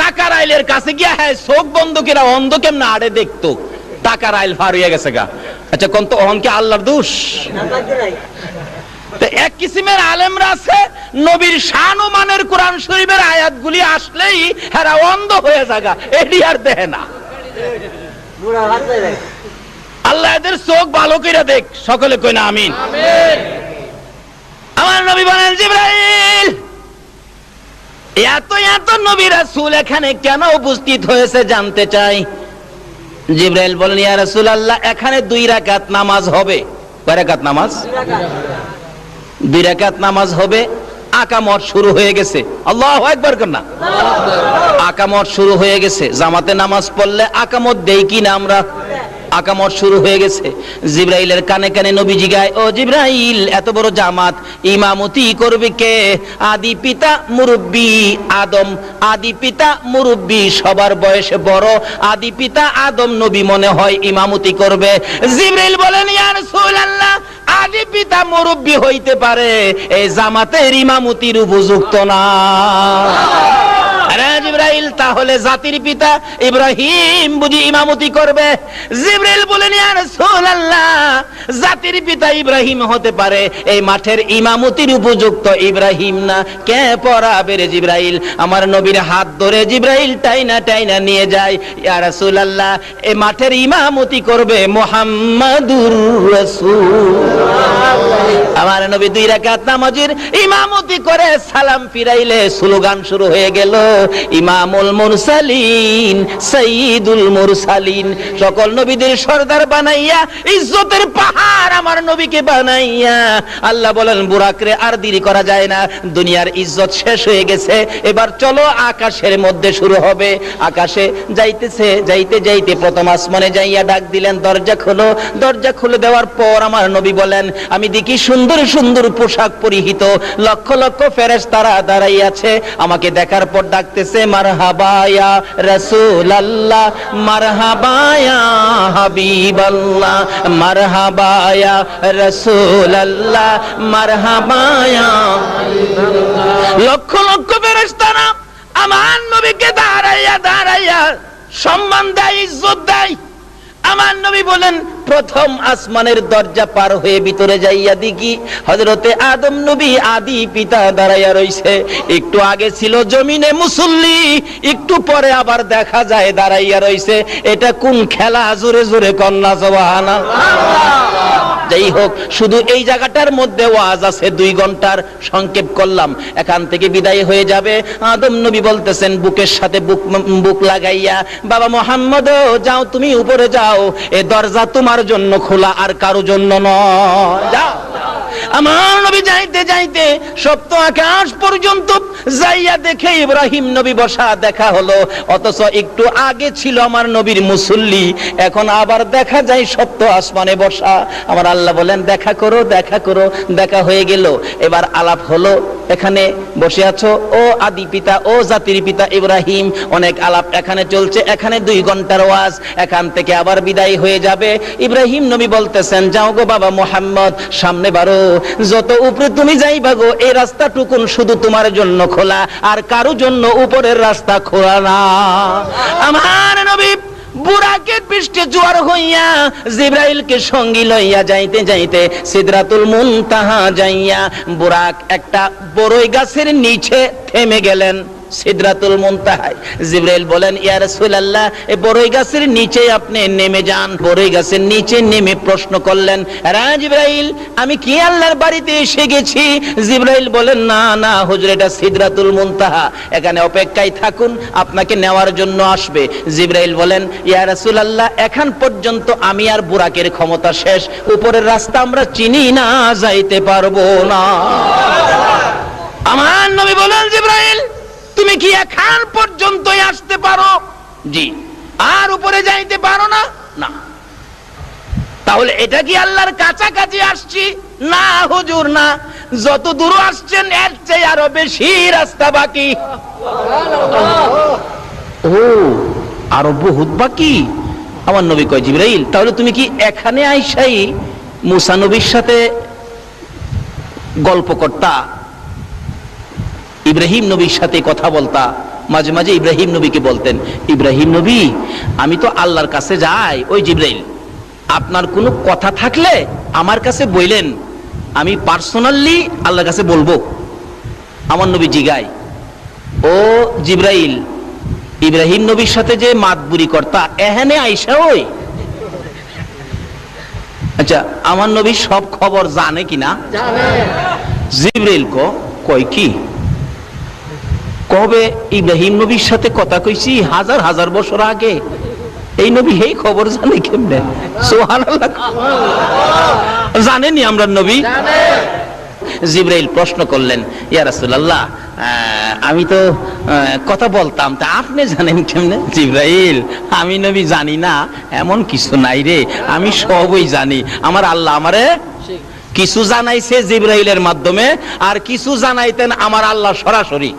S1: টাকার আইলের কাছে গিয়া হ্যাঁ চোখ বন্ধ কিনা অন্ধ কেমন আড়ে দেখতো, টাকার আইল ফার হয়ে গেছে গা। আচ্ছা কোন তো অহংকে আল্লাহর দোষ? এক কিসিমের আলেমরা আছে নবীর শান ও মানের কোরআন শরীফের আয়াতগুলি আসলেই হেরা অন্ধ হয়ে যাগা, এডি আর দেখে না। আল্লাহ এদের চোখ ভালো করে দেখ, সকলে কই না আমিন। আমার নবী বলেন জিবরাইল এত এত নবী রাসূল এখানে কেন উপস্থিত হয়েছে জানতে চাই। জিবরাইল বলেন, ইয়া রাসূলুল্লাহ, এখানে 2 রাকাত নামাজ হবে। কয় রাকাত নামাজ? 2 রাকাত নামাজ হবে। আকামত শুরু হয়ে গেছে। আল্লাহু আকবার করনা। আকামত শুরু হয়ে গেছে। জামাতে নামাজ পড়লে আকামত দেই কি না আমরা? আকামত শুরু হয়ে গেছে। জিবরাইলের কানে কানে নবী জিগায়, ও জিবরাইল, এত বড় জামাত ইমামতি করবে কে? আদি পিতা মুরব্বী আদম, আদি পিতা মুরব্বী, সবার বয়সে বড় আদি পিতা আদম নবী মনে হয় ইমামতি করবে। জিবরাইল বলেন, ইয়া রাসূলুল্লাহ, আদি পিতা মুরব্বী হইতে পারে, এই জামাতের ইমামতির উপযুক্ত না। আরে জিবরাইল, তাহলে জাতির পিতা ইব্রাহিম বুঝি ইমামতি করবে? জিবরাইল বলেন, ইয়া রাসূলুল্লাহ, জাতির পিতা ইব্রাহিম হতে পারে, এই মাঠের ইমামতির উপযুক্ত ইব্রাহিম না। কে পড়াবে রে জিবরাইল? আমার নবীর হাত ধরে জিবরাইল টাইনা টাইনা নিয়ে যায়। ইয়া রাসূলুল্লাহ, এই মাঠের ইমামতি করবে মুহাম্মাদুর রাসূল। আমার নবী 2 রাকাত নামাজের ইমামতি করে সালাম ফিরাইলে স্লোগান শুরু হয়ে গেল, ইমামুল মুরসালিন, সাইয়্যিদুল মুরসালিন। সকল নবীদের সরদার বানাইয়া, ইজ্জতের পাহাড় আমার নবীকে বানাইয়া আল্লাহ বলেন, বুরাকরে আর দেরি করা যায় না, দুনিয়ার ইজ্জত শেষ হয়ে গেছে, এবার চলো আকাশের মধ্যে শুরু হবে। আকাশে যাইতেছে, যাইতে যাইতে প্রথম আসমানে যাইয়া ডাক দিলেন, দরজা খোলো। দরজা খুলে দেওয়ার পর আমার নবী বলেন, আমি দেখি সুন্দর সুন্দর পোশাক পরিহিত লক্ষ লক্ষ ফেরেশতারা দাঁড়াই আছে। আমাকে দেখার পর ডাকতেছে, মারহাবা ইয়া রাসূলুল্লাহ, মারহাবা ইয়া হাবিবাল্লাহ, মারহাবা ইয়া রাসূলুল্লাহ, মারহাবা ইয়া হাবিবাল্লাহ। লক্ষ লক্ষ ফেরেশতারা আমার নবীকে দাঁড়াইয়া দাঁড়াইয়া সম্মান দেয়, ইজ্জত দেয়। আমার নবী বলেন, প্রথম আসমানের দরজা পার হয়ে ভিতরে যাইয়া দেখি হযরতে আদম নবী আদি পিতা দাঁড়াইয়া রইছে। একটু আগে ছিল জমিনে মুসল্লি, একটু পরে আবার দেখা যায় দাঁড়াইয়া রইছে। এটা কোন খেলা? জোরে জোরে কন্যা সুবহানাল্লাহ। যাই হোক, শুধু এই জায়গাটার মধ্যে ওয়াজ আছে, 2 ঘন্টার সংক্ষেপ করলাম, এখান থেকে বিদায় হয়ে যাবে। আদম নবী বলতেছেন বুকের সাথে বুক লাগাইয়া, বাবা মুহাম্মদ, যাও তুমি উপরে যাও, এই দরজা তোমার জন্য খোলা, আর কারো জন্য নয়, যাও। আমার নবী যাইতে যাইতে সপ্ত আকাশ পর্যন্ত যাইয়া দেখে ইব্রাহিম নবী বসা দেখা হলো, অথচ একটু আগে ছিল আমার নবীর মুসল্লি, এখন আবার দেখা যায় সপ্ত আসমানে বসা। আমার আল্লাহ বলেন, দেখা করো, দেখা করো। দেখা হয়ে গেল, এবার আলাপ হলো, এখানে বসে আছো ও আদি পিতা, ও জাতির পিতা ইব্রাহিম, অনেক আলাপ এখানে চলছে। এখানে 2 ঘন্টার ওয়াজ, এখান থেকে আবার বিদায় হয়ে যাবে। ইব্রাহিম নবী বলতেছেন, যাও গো বাবা মুহাম্মদ, সামনে বাড়ো, যত উপরে তুমি যাইবা গো, এই রাস্তাটুকুন শুধু তোমার জন্য খোলা, আর কারো জন্য উপরের রাস্তা খোলা না। আমার নবী বুরাকের পৃষ্ঠে জোয়ার হইয়া জিবরাইলকে সঙ্গী লইয়া যাইতে যাইতে সিদরাতুল মুনতাহা যাইয়া বুরাক একটা বড়ই গাছের নিচে থেমে গেলেন। সিদরাতুল মুনতাহায় জিবরাইল বলেন, ইয়া রাসূলুল্লাহ, এই বড়ই গাছের নিচে আপনি নেমে যান। বড়ই গাছের নিচে নেমে প্রশ্ন করলেন, রা জিবরাইল, আমি কি আল্লাহর বাড়িতে এসে গেছি? জিবরাইল বলেন, না না হুজুর, এটা সিদরাতুল মুনতাহা, এখানে অপেক্ষায় থাকুন, আপনাকে নেওয়ার জন্য আসবে। জিবরাইল বলেন, ইয়া রাসূলুল্লাহ, এখন পর্যন্ত আমি আর বুরাকের ক্ষমতা শেষ, উপরের রাস্তা আমরা চিনি না, যাইতে পারবো না। আমার নবী বলেন, জিবরাইল, তুমি কি এখন পর্যন্তই আসতে পারো? জি। আর উপরে যাইতে পারো না? না। তাহলে এটা কি আল্লাহর কাছাকাছি আসছি? না হুজুর, না, যত দূর আসছেন এর চেয়ে আরো বেশি রাস্তা বাকি। ও, আরো বহুত বাকি। আমার নবী কয়, জিবরাইল, তাহলে তুমি কি এখানে আইসাই মুসা নবীর সাথে গল্প করতা, ইব্রাহিম নবীর সাথে কথা বলতা? মাঝে মাঝে ইব্রাহিম নবীকে বলতেন, ইব্রাহিম নবী, আমি তো আল্লাহর কাছে যাই। ওই জিবরাইল, আপনার কোনো কথা থাকলে আমার কাছে বললেন, আমি পার্সোনালি আল্লাহর কাছে বলবো। আমার নবী জিগায়, ও জিবরাইল, ইব্রাহিম নবীর সাথে যে মাতবুরি করতা, এখানে আইসা ওই? আচ্ছা, আমার নবী সব খবর জানে কিনা? জিবরাইল কয় কি? কবে ইব্রাহিম নবীর সাথে কথা কইছি হাজার হাজার বছর আগে, এই নবী এই খবর জানে কেমনে? সুবহানাল্লাহ, জানেনি আমরা নবী? জিবরাইল প্রশ্ন করলেন, ইয়া রাসূলুল্লাহ আমি তো কথা বলতাম, তা আপনি জানেন কেমনে? জিবরাইল, আমি নবী জানি না এমন কিছু নাই রে, আমি সবই জানি। আমার আল্লাহ আমারে কিছু জানাইছে জিবরাইলের মাধ্যমে, আর কিছু জানাইতেন আমার আল্লাহ সরাসরি।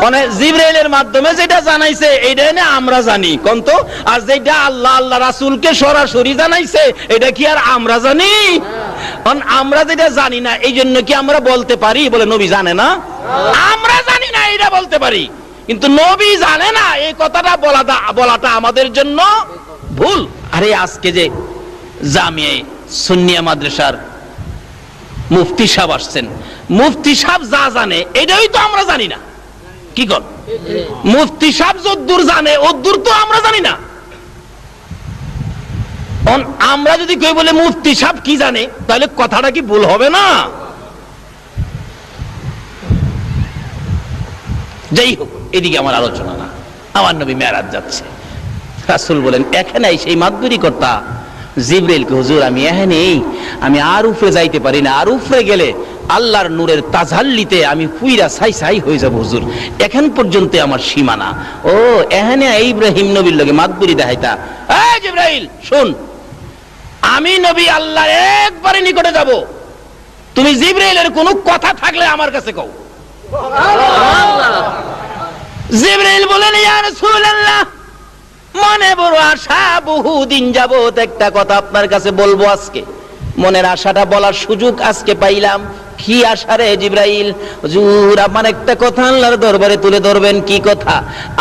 S1: মানে জিবরাইলের মাধ্যমে যেটা জানাইছে এইটা না আমরা জানি কোনতো, আর যেটা আল্লাহ আল্লাহ রাসূলকে সরাসরি জানাইছে এটা কি আর আমরা জানি? আমরা যেটা জানি না এই জন্য কি আমরা বলতে পারি বলে নবী জানে না? আমরা জানি না এটা বলতে পারি, কিন্তু নবী জানে না এই কথাটা বলাটা আমাদের জন্য ভুল। আরে আজকে যে জামিয়া সুন্নিয়া মাদ্রাসার মুফতি সাহেব আসছেন, মুফতি সাহেব যা জানে এটাই তো আমরা জানি না। কি কর, মুফতি সাহেব যদ্দূর জানে ওদ্দূর তো আমরা জানি না। আমরা যদি কেউ বলে মুফতি সাহেব কি জানে, তাহলে কথাটা কি ভুল হবে না? যাই হোক, এদিকে আমার আলোচনা না। আমার নবী মেরাজ যাচ্ছে, রাসূল বলেন এখানে সেই মাদবুরি কর্তা জিবরাইলকে, হুজুর আমি এখানেই, আমি আর উপরে যাইতে পারি না, আর উপরে গেলে আল্লাহর নূরের তাজাল্লিতে আমি পুইরা ছাই ছাই হয়ে যাব হুজুর, এখন পর্যন্ত আমার সীমানা। ও এখানে ইব্রাহিম নবীর লগে মাদবুরি দেখাইতা? এই জিবরাইল শুন, আমি নবী আল্লাহর একবারে নিকটে যাব, তুমি জিবরাইলের কোনো কথা থাকলে আমার কাছে কও। জিবরাইল বলেন, ইয়া রাসূলুল্লাহ মনে বড় আশা, বহুদিন যাবত একটা কথা আপনার কাছে বলবো, আজকে মনের আশাটা বলার সুযোগ আজকে পাইলাম। কি আশা রে জিবরাইল? হুজুর আমার একটা কথা আল্লাহর দরবারে তুলে ধরবেন। কি কথা?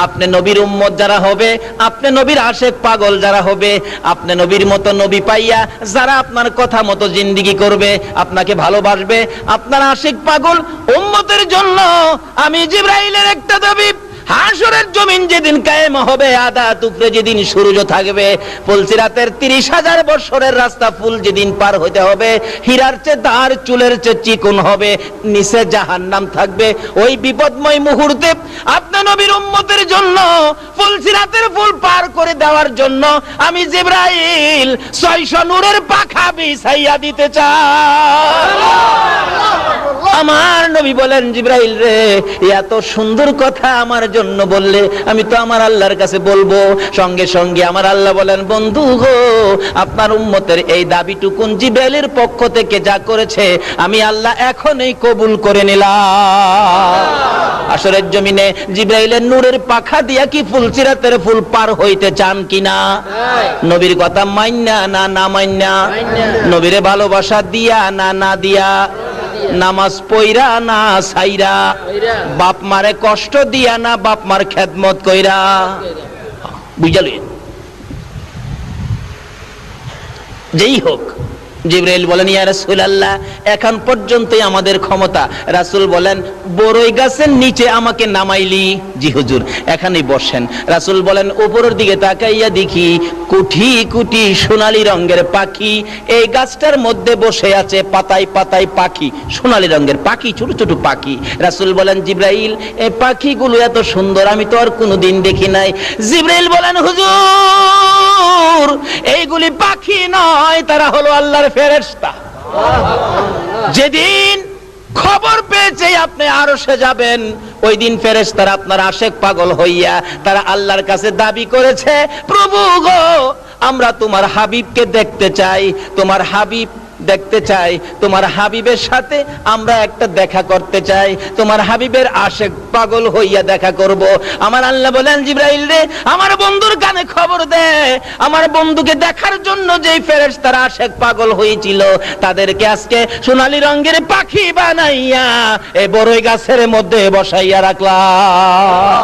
S1: আপনি নবীর উম্মত যারা হবে, আপনি নবীর আশেক পাগল যারা হবে, আপনি নবীর মতো নবী পাইয়া যারা আপনার কথা মতো জিন্দেগি করবে, আপনাকে ভালোবাসবে, আপনার আশেক পাগল উম্মতের জন্য আমি জিবরাইলের একটা দাবি, হাসরের জমিন যেদিন কায়েম হবে, আদা টুকরে যেদিন সূর্য থাকবে, ফুলসিরাতের 30,000 বছরের রাস্তা ফুল যেদিন পার হতে হবে, হীরার চেয়ে দাঁড় চুলের চেয়ে চিকন হবে, নিচে জাহান্নাম থাকবে, ওই বিপদময় মুহূর্তে আপনি নবীর উম্মতের জন্য ফুলসিরাতের ফুল পার করে দেওয়ার জন্য আমি জিবরাইল 600 নূরের পাখা বিছাইয়া দিতে চাই। আমার নবী বলেন, জিবরাইল রে এত সুন্দর কথা আমার জন্য বললে, আমি তো আমার আল্লাহর কাছে বলবো। সঙ্গে সঙ্গে আমার আল্লাহ বলেন, বন্ধু গো আপনার উম্মতের এই দাবিটুকুন জিবরাইলের পক্ষ থেকে যা করেছে আমি আল্লাহ এখনই কবুল করে নিলাম। আসরের জমিনে জিবরাইলের নূরের পাখা দিয়া কি ফুলসিরাতের ফুল পার হইতে চান কিনা? নবীর কথা মাইন্না না না মাইন্না? নবীরে ভালোবাসা দিয়া না না দিয়া? নামাজ পইরা না সাইরা? বাপ মারে কষ্ট দিয়া না বাপ মার খেদমত কইরা? বুঝালেন? যেই হোক, জিবরাইল বলেন, ইয়া রাসূলুল্লাহ এখন পর্যন্তই আমাদের ক্ষমতা। রাসূল বলেন, বড়ই গাছের নিচে আমাকে নামাইলি? জি হুজুর, এখানেই বসেন। রাসূল বলেন, উপরের দিকে তাকাইয়া দেখি কোটি কোটি সোনালী রঙের পাখি এই গাছটার মধ্যে বসে আছে, পাতায় পাতায় পাখি, সোনালী রঙের পাখি, ছোট ছোট পাখি। রাসূল বলেন, জিবরাইল এই পাখিগুলো এত সুন্দর আমি তো আর কোনোদিন দেখি নাই। জিবরাইল বলেন, হুজুর এইগুলি পাখি নয়, তারা হলো আল্লাহর ফেরেশতা। যেদিন খবর পেয়েছে আপনি আরশে যাবেন, ওই দিন ফেরেশতারা আপনার আশেক পাগল হইয়া তারা আল্লাহর কাছে দাবি করেছে, প্রভু গো আমরা তোমার হাবিবকে দেখতে চাই, তোমার হাবিব দেখতে চাই, তোমার হাবিবের সাথে আমরা একটা দেখা করতে চাই, তোমার হাবিবের আশেক পাগল হইয়া দেখা করব। আমার আল্লাহ বলেন, জিবরাইল রে আমার বন্ধুর কানে খবর দে, আমার বন্ধুকে দেখার জন্য যেই ফেরেশতারা আশেক পাগল হয়েছিল তাদেরকে আজকে সোনালী রঙের পাখি বানাইয়া এই বড়ই গাছের মধ্যে বসাইয়া রাখলাম।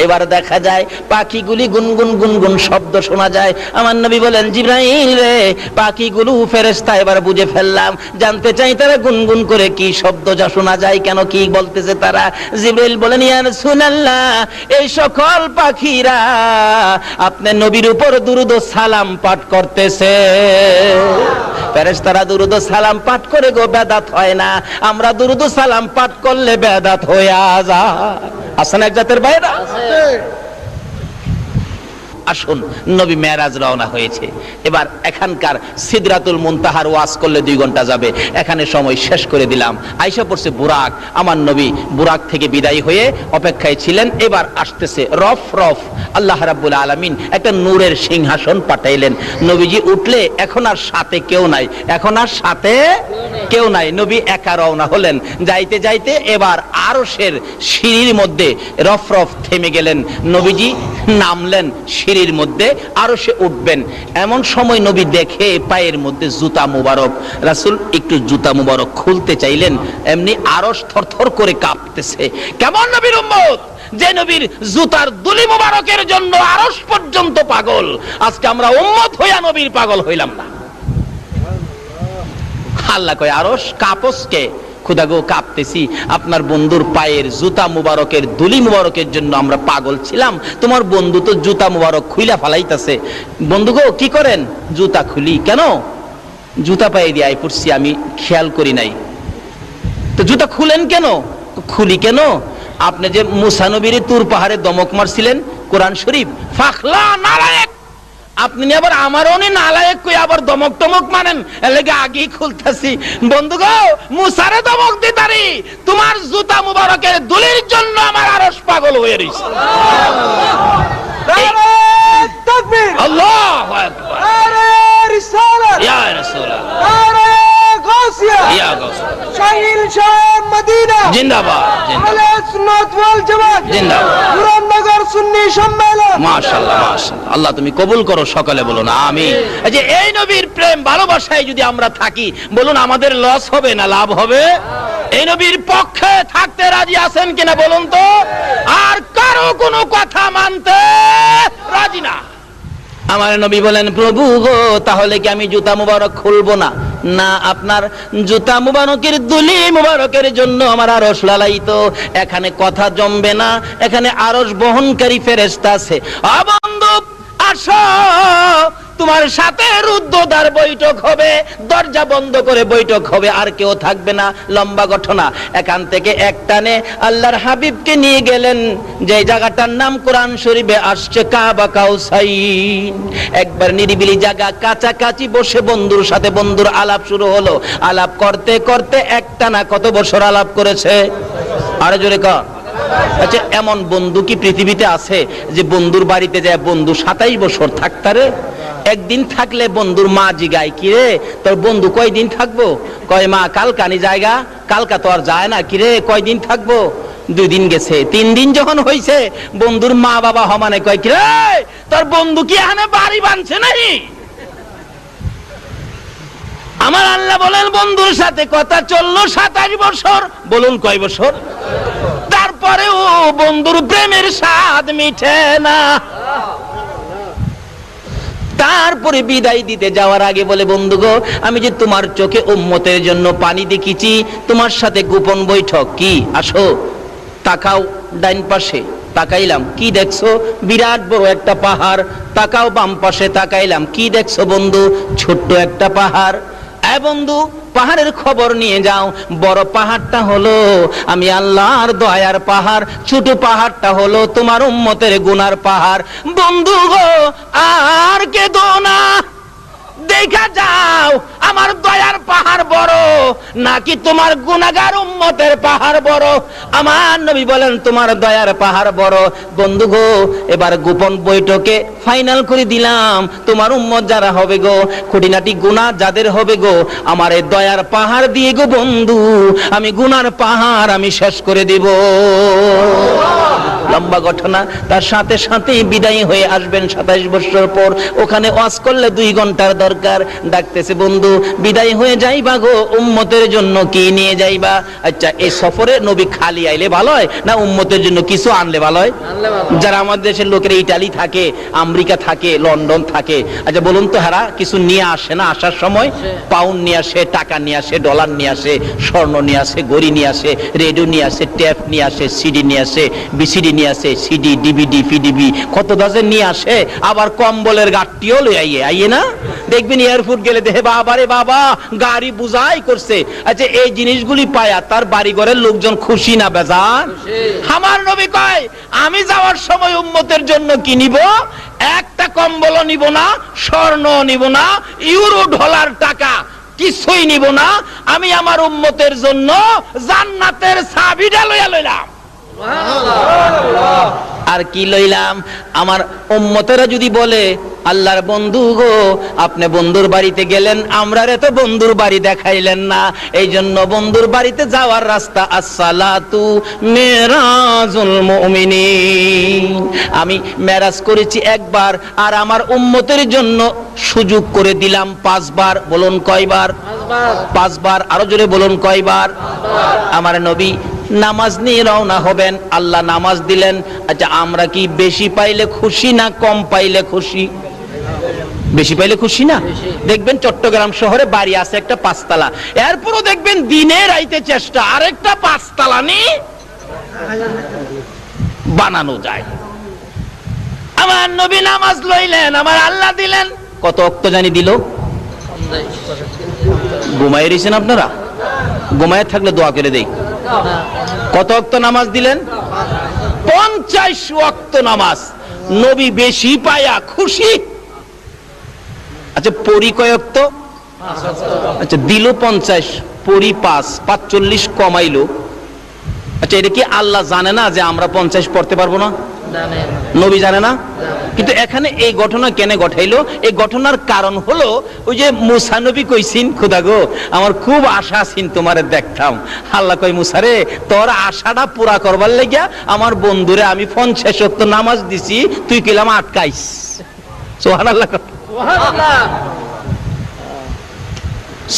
S1: এবার দেখা যায় পাখিগুলি গুনগুন গুনগুন শব্দ শোনা যায়। আমার নবী বলেন, জিবরাইল রে, পাখিগুলো ফেরেশতা। এবার বুঝে ফেললাম, জানতে চাই তারা গুনগুন করে কি শব্দ যা শোনা যায়, কেন কি বলতেছে তারা। জিবরাইল বলেন, ইয়া রাসূলুল্লাহ, এই সকল পাখিরা আপনার নবীর উপর দুরূদ ও সালাম পাঠ করতেছে। ফেরেশতারা দুরূদ ও সালাম পাঠ করে গো বেদাত হয় না, আমরা দুরূদ ও সালাম পাঠ করলে বেদাত হয়ে যায়। আসেন এক জাতের বাইরা। আসুন, নবী মেরাজ রওনা হয়েছে। এবার এখানকার সিদরাতুল মুনতাহার ওয়াজ করলে 2 ঘন্টা যাবে, এখানে সময় শেষ করে দিলাম। আয়েশা পড়ছে বুরাক। আমার নবী বুরাক থেকে বিদায় হয়ে অপেক্ষায় ছিলেন। এবার আসতেছে রফ রফ। আল্লাহ রাব্বুল আলামিন একটা নূরের সিংহাসন পাঠাইলেন। নবীজি উঠলে এখন আর সাথে কেউ নাই, এখন আর সাথে কেউ নাই। নবী একা রওনা হলেন। যাইতে যাইতে এবার আরশের সিঁড়ির মধ্যে রফ রফ থেমে গেলেন। নবীজি নামলেন সিঁড়ির মধ্যে, আরশে উঠবেন। এমন সময় নবী দেখে পায়ের মধ্যে জুতা মুবারক। রাসূল একটু জুতা মুবারক খুলতে চাইলেন, এমনি আরশ থরথর করে কাঁপতেছে। কেমন নবীর উম্মত, যে নবীর জুতার দুলি মুবারকের জন্য আরশ পর্যন্ত পাগল। আজকে আমরা উম্মত হইয়া নবীর পাগল হইলাম না। আল্লাহ কয়, আরশ কাঁপসকে? খুদা গো, কাঁপতেছি, আপনার বন্ধুর পায়ের জুতা মুবারকের দুলি মুবারকের জন্য আমরা পাগল ছিলাম। তোমার বন্ধু তো জুতা মুবারক খুইলা ফালাইতেছে। বন্ধু গো, কি করেন? জুতা খুলি। কেন? জুতা পায়ে দিয়ে আই পড়ছি, আমি খেয়াল করি নাই। তো জুতা খুলেন কেন? খুলি কেন? আপনি যে মুসা নবীর তুর পাহাড়ে দমক মারছিলেন, কোরআন শরীফ, ফাখলা নালায়েক, আপনি আবার আমারও নালায়েক কই আবার দমক টমক মানেন, এর লাগি আগেই খুলতাছি। বন্ধু গো, মুসারে দমক দিতারি, তোমার জুতা মুবারকের দুলির জন্য আমার আরশ পাগল হয়ে রইছে। নারে তাকবীর, আল্লাহু আকবার, নারে রিসালাত, ইয়া রাসূলুল্লাহ, নারে গাউসিয়া, ইয়া গাউসিয়া, শাহিল শাহ মদিনা জিন্দাবাদ, জিন্দাবাদ, সুন্নাত ওয়াল জামাত জিন্দাবাদ, পুরাননগর সুন্নি সম্মেলন, মাশাআল্লাহ মাশাআল্লাহ। আল্লাহ তুমি কবুল করো, সকালে বলুন আমিন। যে এই নবীর প্রেম ভালোবাসায় যদি আমরা থাকি, বলুন আমাদের লস হবে না লাভ হবে? এই নবীর পক্ষে থাকতে রাজি আছেন কিনা বলুন তো? আর কারো কোনো কথা মানতে রাজি না। আমার নবী বলেন, প্রভু গো, তাহলে কি আমি জুতা মুবারক খুলবো না? না, আপনার জুতা মুবারকের দুলি মুবারকের জন্য আমার আরশ লালায়িত। এখানে কথা জমবে না, এখানে আরশ বহনকারী ফেরেশতা আছে। বন্ধু আসো, তোমার সাথে রুদ্ধদ্বার বৈঠক হবে, দরজা বন্ধ করে বৈঠক হবে, আর কেউ থাকবে না। লম্বা ঘটনা। এখান থেকে একটানে আল্লাহর হাবিবকে নিয়ে গেলেন যে জায়গাটার নাম কোরআন শরীফে আসছে কাবা কাউসাইন। একবার নিরিবিলি জায়গা, কাছাকাছি বসে বন্ধুর সাথে বন্ধুর আলাপ শুরু হলো। আলাপ করতে করতে একটানা কত বছর আলাপ করেছে? আরে জোরে কর। আচ্ছা, এমন বন্ধু কি পৃথিবীতে আছে যে বন্ধুর বাড়িতে যায় বন্ধু 27 বছর থাকতারে? একদিন থাকলে বন্ধুর মা জিগায়, কিরে তোর বন্ধু কয়দিন থাকবো? কয় মা কালকানি জায়গা, কালকা তো আর যায় না। কিরে কয়দিন থাকবো? 2 দিন গেছে। 3 দিন যখন হইছে, বন্ধুর মা বাবা হমানে কয়, কিরে তোর বন্ধু কি এখানে বাড়ি বানছে নাকি? আমার আল্লাহ বলেন, বন্ধুর সাথে কথা চললো 27 বছর। বলুন কয় বছর? তারপরেও বন্ধুর প্রেমের স্বাদ মিঠে না। তারপরে বিদায় দিতে যাওয়ার আগে বলে, বন্ধু গো, আমি যে তোমার চোখে উম্মতের জন্য পানি দেখেছি, তোমার সাথে গোপন বৈঠক। কি? আসো, তাকাও ডাইন পাশে। তাকাইলাম, কি দেখছো? বিরাট বড় একটা পাহাড়। তাকাও বাম পাশে, তাকাইলাম, কি দেখছো বন্ধু? ছোট্ট একটা পাহাড়। বন্ধু, পাহাড়ের খবর নিয়ে যাও। বড় পাহাড়টা হলো আমি আল্লাহর দয়ার পাহাড়, ছোট পাহাড়টা হলো তোমার উম্মতের গুনার পাহাড়। বন্ধু গো, আর কেঁদো না, দেখা যাও আমার দয়ার পাহাড় বড় নাকি তোমার গুনাহগার উম্মতের পাহাড় বড়। আমার নবী বলেন, তোমার দয়ার পাহাড় বড়। বন্ধু গো, এবার গোপন বৈঠকে ফাইনাল করে দিলাম, তোমার উম্মত যারা হবে গো, খুঁটিনাটি গুনাহ যাদের হবে গো, আমার এই দয়ার পাহাড় দিয়ে গো বন্ধু আমি গুনার পাহাড় আমি শেষ করে দিব। লম্বা ঘটনা। তার সাথে সাথেই বিদায়ী হয়ে আসবেন 27 বছর পর। ওখানে ওয়াজ করলে 2 ঘন্টার দরকার। ডাকতেছে, বন্ধু বিদায়ী হয়ে যাইবা গো, উম্মতের জন্য কি নিয়ে যাইবা? আচ্ছা, এই সফরে নবী খালি আইলে ভালো হয় না উম্মতের জন্য কিছু আনলে ভালো হয়? যারা আমাদের দেশের লোকেরা ইটালি থাকে, আমেরিকা থাকে, লন্ডন থাকে, আচ্ছা বলুন তো, হারা কিছু নিয়ে আসে না? আসার সময় পাউন্ড নিয়ে আসে, টাকা নিয়ে আসে, ডলার নিয়ে আসে, স্বর্ণ নিয়ে আসে, ঘড়ি নিয়ে আসে, রেডিও নিয়ে আসে, টেপ নিয়ে আসে, সিডি নিয়ে আসে, বিসিডি নিয়ে আসে, সিডি, ডিভিডি, পিডিবি, কত দাজের নিয়ে আসে। আবার কম্বলের গাঠটিও লই আইয়ে না? দেখবেন এয়ারপোর্ট গেলে দেখে বাবা রে বাবা, গাড়ি বুঝাই করছে। আচ্ছা, এই জিনিসগুলি পায়া তার বাড়ি ঘরের লোকজন খুশি না বেজার? আমার নবী কয়, আমি যাওয়ার সময় উম্মতের জন্য কি নিব? একটা কম্বল নিব না, স্বর্ণ নিব না, ইউরো ডলার টাকা কিছুই নিব না। আমি আমার উম্মতের জন্য জান্নাতের চাবিটা লইয়া লইলাম। আর কি লইলাম? আমার উম্মতেরা যদি বলে, আল্লাহর বন্ধু গো, আপনি বন্ধুর বাড়িতে গেলেন, আমরা রে তো বন্ধুর বাড়ি দেখাইলেন না, এই জন্য বন্ধুর বাড়িতে যাওয়ার রাস্তা আসসালাতু মেরাজুল মুমিনিন। আমি মেরাজ করেছি একবার, আর আমার উম্মতের জন্য সুযোগ করে দিলাম 5 বার। বলুন কয়বার? 5 বার। আরো জোরে বলুন কয়বার? আমার নবী নামাজ নিয়ে রওনা হবেন, আল্লাহ নামাজ দিলেন। আচ্ছা, আমরা কি বেশি পাইলে খুশি না কম পাইলে খুশি? বেশি পাইলে খুশি না? দেখবেন চট্টগ্রাম শহরে বাড়ি আছে একটা 5 তলা, এরপরও দেখবেন দিনের আইতে চেষ্টা আরেকটা 5 তলা নি বানানো যায়। আমার নবী নামাজ লইলেন, আমার আল্লাহ দিলেন। কত ওয়াক্ত জানি দিল? ঘুমায় রয়েছেন আপনারা? ঘুমায় থাকলে দোয়া করে দেই। কত ওয়াক্ত নামাজ দিলেন? 50 ওয়াক্ত নামাজ। নবী বেশি পায়া খুশি। আচ্ছা, পরি কয় ওয়াক্ত? আচ্ছা, দিল 50, পরি 5, 45 কমাইলো। আচ্ছা, এটা কি আল্লাহ জানে না যে আমরা 50 পড়তে পারবো না? নবী জানে না? কিন্তু এখানে এই ঘটনা কেন ঘটাইলো? এই ঘটনার কারণ হলো, ওই যে মুসা নবী কইছিন, খোদা গো আমার খুব আশা ছিল তোমারে দেখতাম। আল্লাহ কই, মুসা রে, তোর আশাটা পুরা করবার লাগিয়া আমার বন্ধুরে আমি 50 ওয়াক্ত নামাজ দিছি, তুই কিলাম আটকাইস। সুবহানাল্লাহ।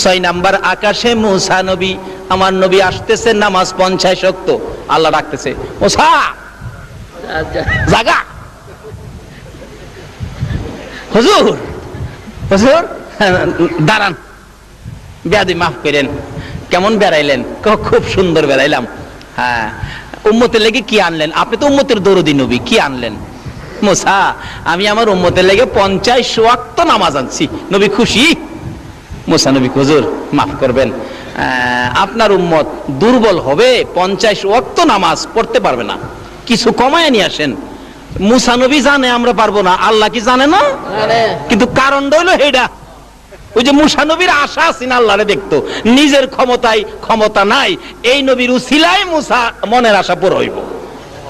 S1: 6 নাম্বার আকাশে মুসা নবী, আমার নবী আসতেছে, নামাজ 50 ওয়াক্ত। আল্লাহ ডাকতেছে, মুসা জাগা। হুজুর, হুজুর দাঁড়ান, বেয়াদি মাফ করেন। কেমন বেড়াইলেন? খুব সুন্দর বেড়াইলাম। হ্যাঁ, উম্মতের লেগে কি আনলেন? আপনি তো উম্মতের দরদি নবী, কি আনলেন? মুসা, আমি আমার উম্মতের লেগে 50 ওয়াক্ত নামাজ আনছি। নবী খুশি? মুসা নবী, হুজুর মাফ করবেন, আপনার উম্মত দুর্বল হবে, 50 ওয়াক্ত নামাজ পড়তে পারবে না, কিছু কমায় নিয়ে আসেন। মুসা নবী জানে আমরা পারবো না, আল্লাহ কি জানে না? কিন্তু কারণটা হলো এইটা, ওই যে মুসা নবীর আশা আছেন আল্লাহরে দেখতো, নিজের ক্ষমতায় ক্ষমতা নাই। এই নবীর উসিলায় মুসা মনের আশা পুরো হইব।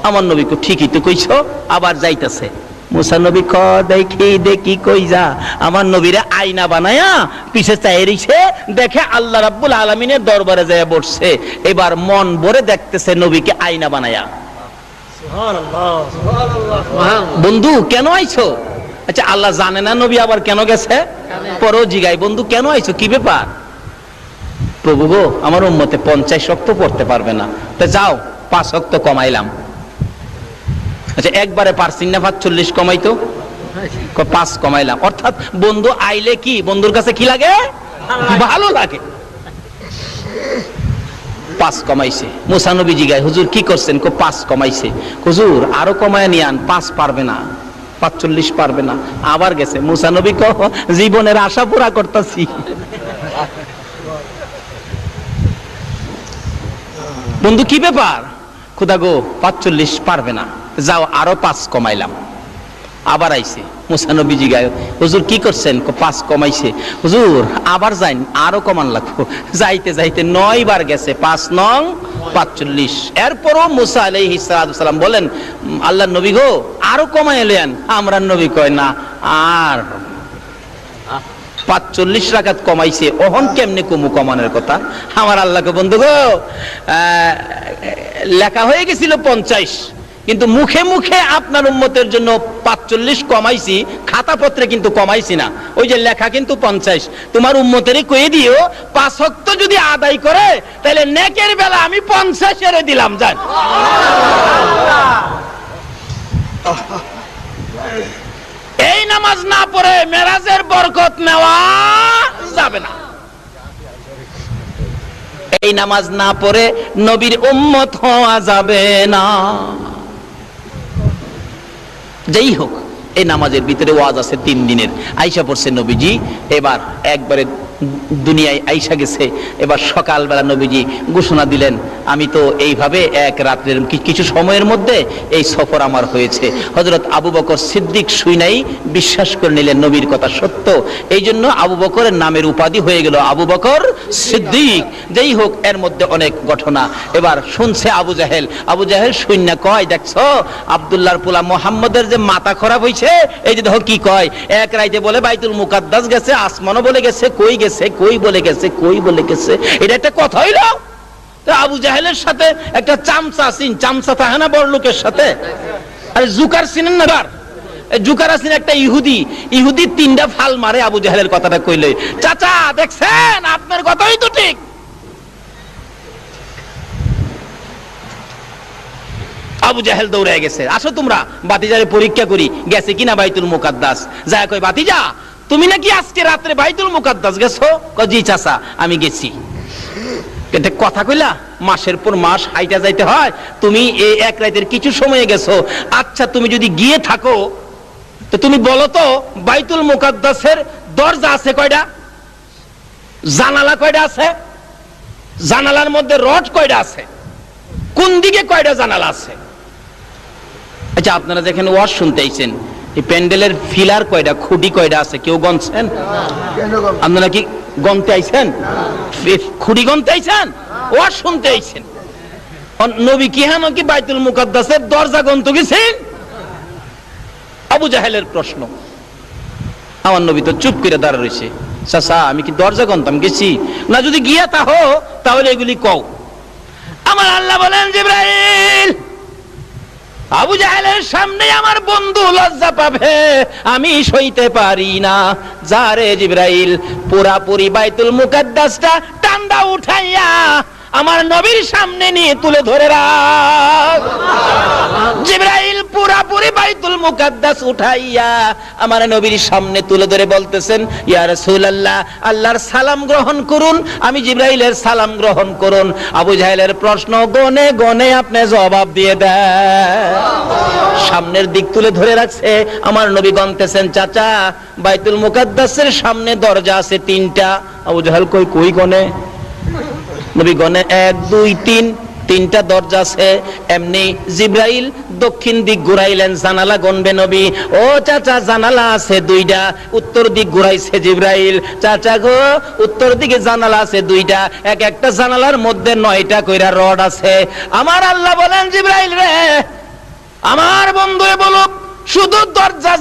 S1: আমার নবী কো, ঠিকই তো কইছো, আবার যাইতেছে। মুসা নবী ক, দেখি দেখি কই যা। আমার নবীরে আয়না বানায়া পিছে চাই রইছে, দেখে আল্লাহ রাব্বুল আলামিনের দরবারে যায় বসছে। এবার মন ভরে দেখতেছে নবীকে আয়না বানায়া। বন্ধু কেন আইছো? আচ্ছা, আল্লাহ জানে না নবী আবার কেন গেছে? পরও জিগাই, বন্ধু কেন আইছো, কি ব্যাপার? প্রভু গো, আমার উম্মতে 50 ওয়াক্ত পড়তে পারবে না, তা যাও 5 ওয়াক্ত কমাইলাম। আচ্ছা, একবারে পারছিন না 45 কমাইতো? 5 কমাইলাম। অর্থাৎ বন্ধু আইলে কি বন্ধুর কাছে কি লাগে? ভালো লাগে। 5 কমাইছে। মুসা নবী জিগায়, হুজুর কি করছেন? 5 কমাইছে। হুজুর আরো কমায় নিয়ে আন, 5 পারবে না, 45 পারবে না। আবার গেছে। মুসা নবী কহ, জীবনের আশা পুরা করতেছি। বন্ধু কি ব্যাপার? খুদা গো 45 পারবে না, যাও আরো 5 কমাইলাম। আবার আইছে। মুসা নবী জিগায়, হুজুর কি করছেন? 5 কমাইছে। হুজুর আবার যাইন, আরো কমান লাগবো। যাইতে যাইতে 9 বার গেছে, 5 নং 45। এরপরও মুসা আলাইহিস সালাম বলেন, আল্লাহর নবী গো আরো কমাই এলেন। আমরা নবী কয় না, আর 45 রাকাত কমাইছে, ওহন কেমনে কমু কমানোর কথা? আমার আল্লাহকে, বন্ধু গো লেখা হয়ে গেছিল 50, কিন্তু মুখে মুখে আপনার উম্মতের জন্য 45 কমাইছি, খাতাপত্রে কিন্তু কমাইছি না। ওই যে লেখা কিন্তু 50। তোমার উম্মতেরই কয়ে দিও 5 ওয়াক্ত যদি আদায় করে তাহলে নেকের বেলা আমি 50 এর দিলাম। জান এই নামাজ না পড়ে মেরাজের বরকত নেওয়া যাবে না। এই নামাজ না পড়ে নবীর উম্মত হওয়া যাবে না। যাই হোক, এই নামাজের ভিতরে ওয়াজ আছে 3 দিনের। আয়েশা পড়ছে নবীজি, এবার একবারে দুনিয়ায় আয়েশা গেছে। এবার সকালবেলা নবীজি ঘোষণা দিলেন, আমি তো এইভাবে এক রাত্রের কিছু সময়ের মধ্যে এই সফর আমার হয়েছে। হযরত আবু বকর সিদ্দিক শুনাই বিশ্বাস করে নিলেন নবীর কথা সত্য। এই জন্য আবু বকরের নামের উপাধি হয়ে গেল আবু বকর সিদ্দিক। যাই হোক, এর মধ্যে অনেক ঘটনা। এবার শুনছে আবু জাহেল। আবু জাহেল শুননা কয়, দেখছো আব্দুল্লাহর পোলা মুহাম্মদের যে মাথা খারাপ হইছে, এই যে দেখো কি কয়, এক রাইতে বলে বাইতুল মুকাদ্দাস গেছে, আসমানও বলে গেছে, কই গেছে, কই বলে গেছে, কই বলে গেছে। এটা একটা কথা হইল? আবু জাহেলের সাথে একটা চামচা সিন, চামচা থাকে না বড় লোকের সাথে, আরে জুকার চিনেন না? বার জুকার আছেন একটা ইহুদি, ইহুদি 3টা ফাল মারে আবু জাহেলের কথাটা কইলে, চাচা দেখছেন আপনার কথাই তো ঠিক। আবু জাহেল দৌড়ে গেছে, আসো তোমরা বাতিজারে পরীক্ষা করি গেছে কিনা বাইতুল মুকাদ্দাস। যায় কই, বাতিজা তুমি নাকি আজকে রাত্রে বাইতুল মুকাদ্দাস গেছো? জি চাচা আমি গেছি। এটা কথা কইলা? মাসের পর মাস হাইটা যাইতে হয়, তুমি এই এক রাতের কিছু সময়ে গেছো। আচ্ছা তুমি যদি গিয়ে থাকো তো তুমি বলো তো বাইতুল মুকাদ্দাসের দরজা আছে কয়টা, জানালা কয়টা আছে, জানালার মধ্যে রড কয়টা আছে, কোন দিকে কয়টা জানালা আছে? আচ্ছা আপনারা যেখানে ওয়াজ শুনতে আইছেন, এই প্যান্ডেলের ফিলার কয়টা, খুঁটি কয়টা আছে, কেউ গনছেন? আপনারা কি গনতে আইছেন? খুঁটি গনতে আইছেন? ওয়াজ শুনতে আইছেন? নবী কি হানো কি বাইতুল মুকাদ্দাসের দরজা গনতে গেছেন? আবু জাহেলের প্রশ্ন। আমার নবী তো চুপ করে দাঁড়া রয়েছে। চাচা আমি কি দরজা গনতাম গেছি? না যদি গিয়া তাহো তাহলে এগুলি কও। আমার আল্লাহ বলেন, জিবরাইল আবু জাহেলের সামনে আমার বন্ধু লজ্জা পাবে, আমি সইতে পারি না। যারে জিবরাইল পুরাপুরি বাইতুল মুকাদ্দাসটা টান্ডা উঠাইয়া আমার নবীর সামনে নিয়ে তুলে ধরে রাখ। জিবরাইল পুরাপুরি বাইতুল মুকাদ্দাস উঠাইয়া আমার নবীর সামনে তুলে ধরে বলতেছেন, ইয়া রাসূলুল্লাহ আল্লাহর সালাম গ্রহণ করুন। আমি জিবরাইলের সালাম গ্রহণ করুন। আবু জাহেলের প্রশ্ন গনে গনে আপনি জবাব দিয়ে দেন। সামনের দিক তুলে ধরে রাখছে, আমার নবী গনতেছেন, চাচা বাইতুল মুকাদ্দাসের সামনে দরজা আছে 3টা। আবু জাহেল কই কই গনে? নবী গনে 1 2 3, 3টা দরজা আছে। এমনি জিবরাইল দক্ষিণ দিক ঘুরাইলেন, জানালা গনবে নবী। ও চাচা জানালা আছে 2টা। উত্তর দিক ঘুরাইছে জিবরাইল, চাচা গো উত্তর দিকে জানালা আছে 2টা, এক একটা জানালার মধ্যে 9টা কইরা রড আছে। আমার আল্লাহ বলেন, জিবরাইল রে আমার বন্ধু বলো শুধু দরজা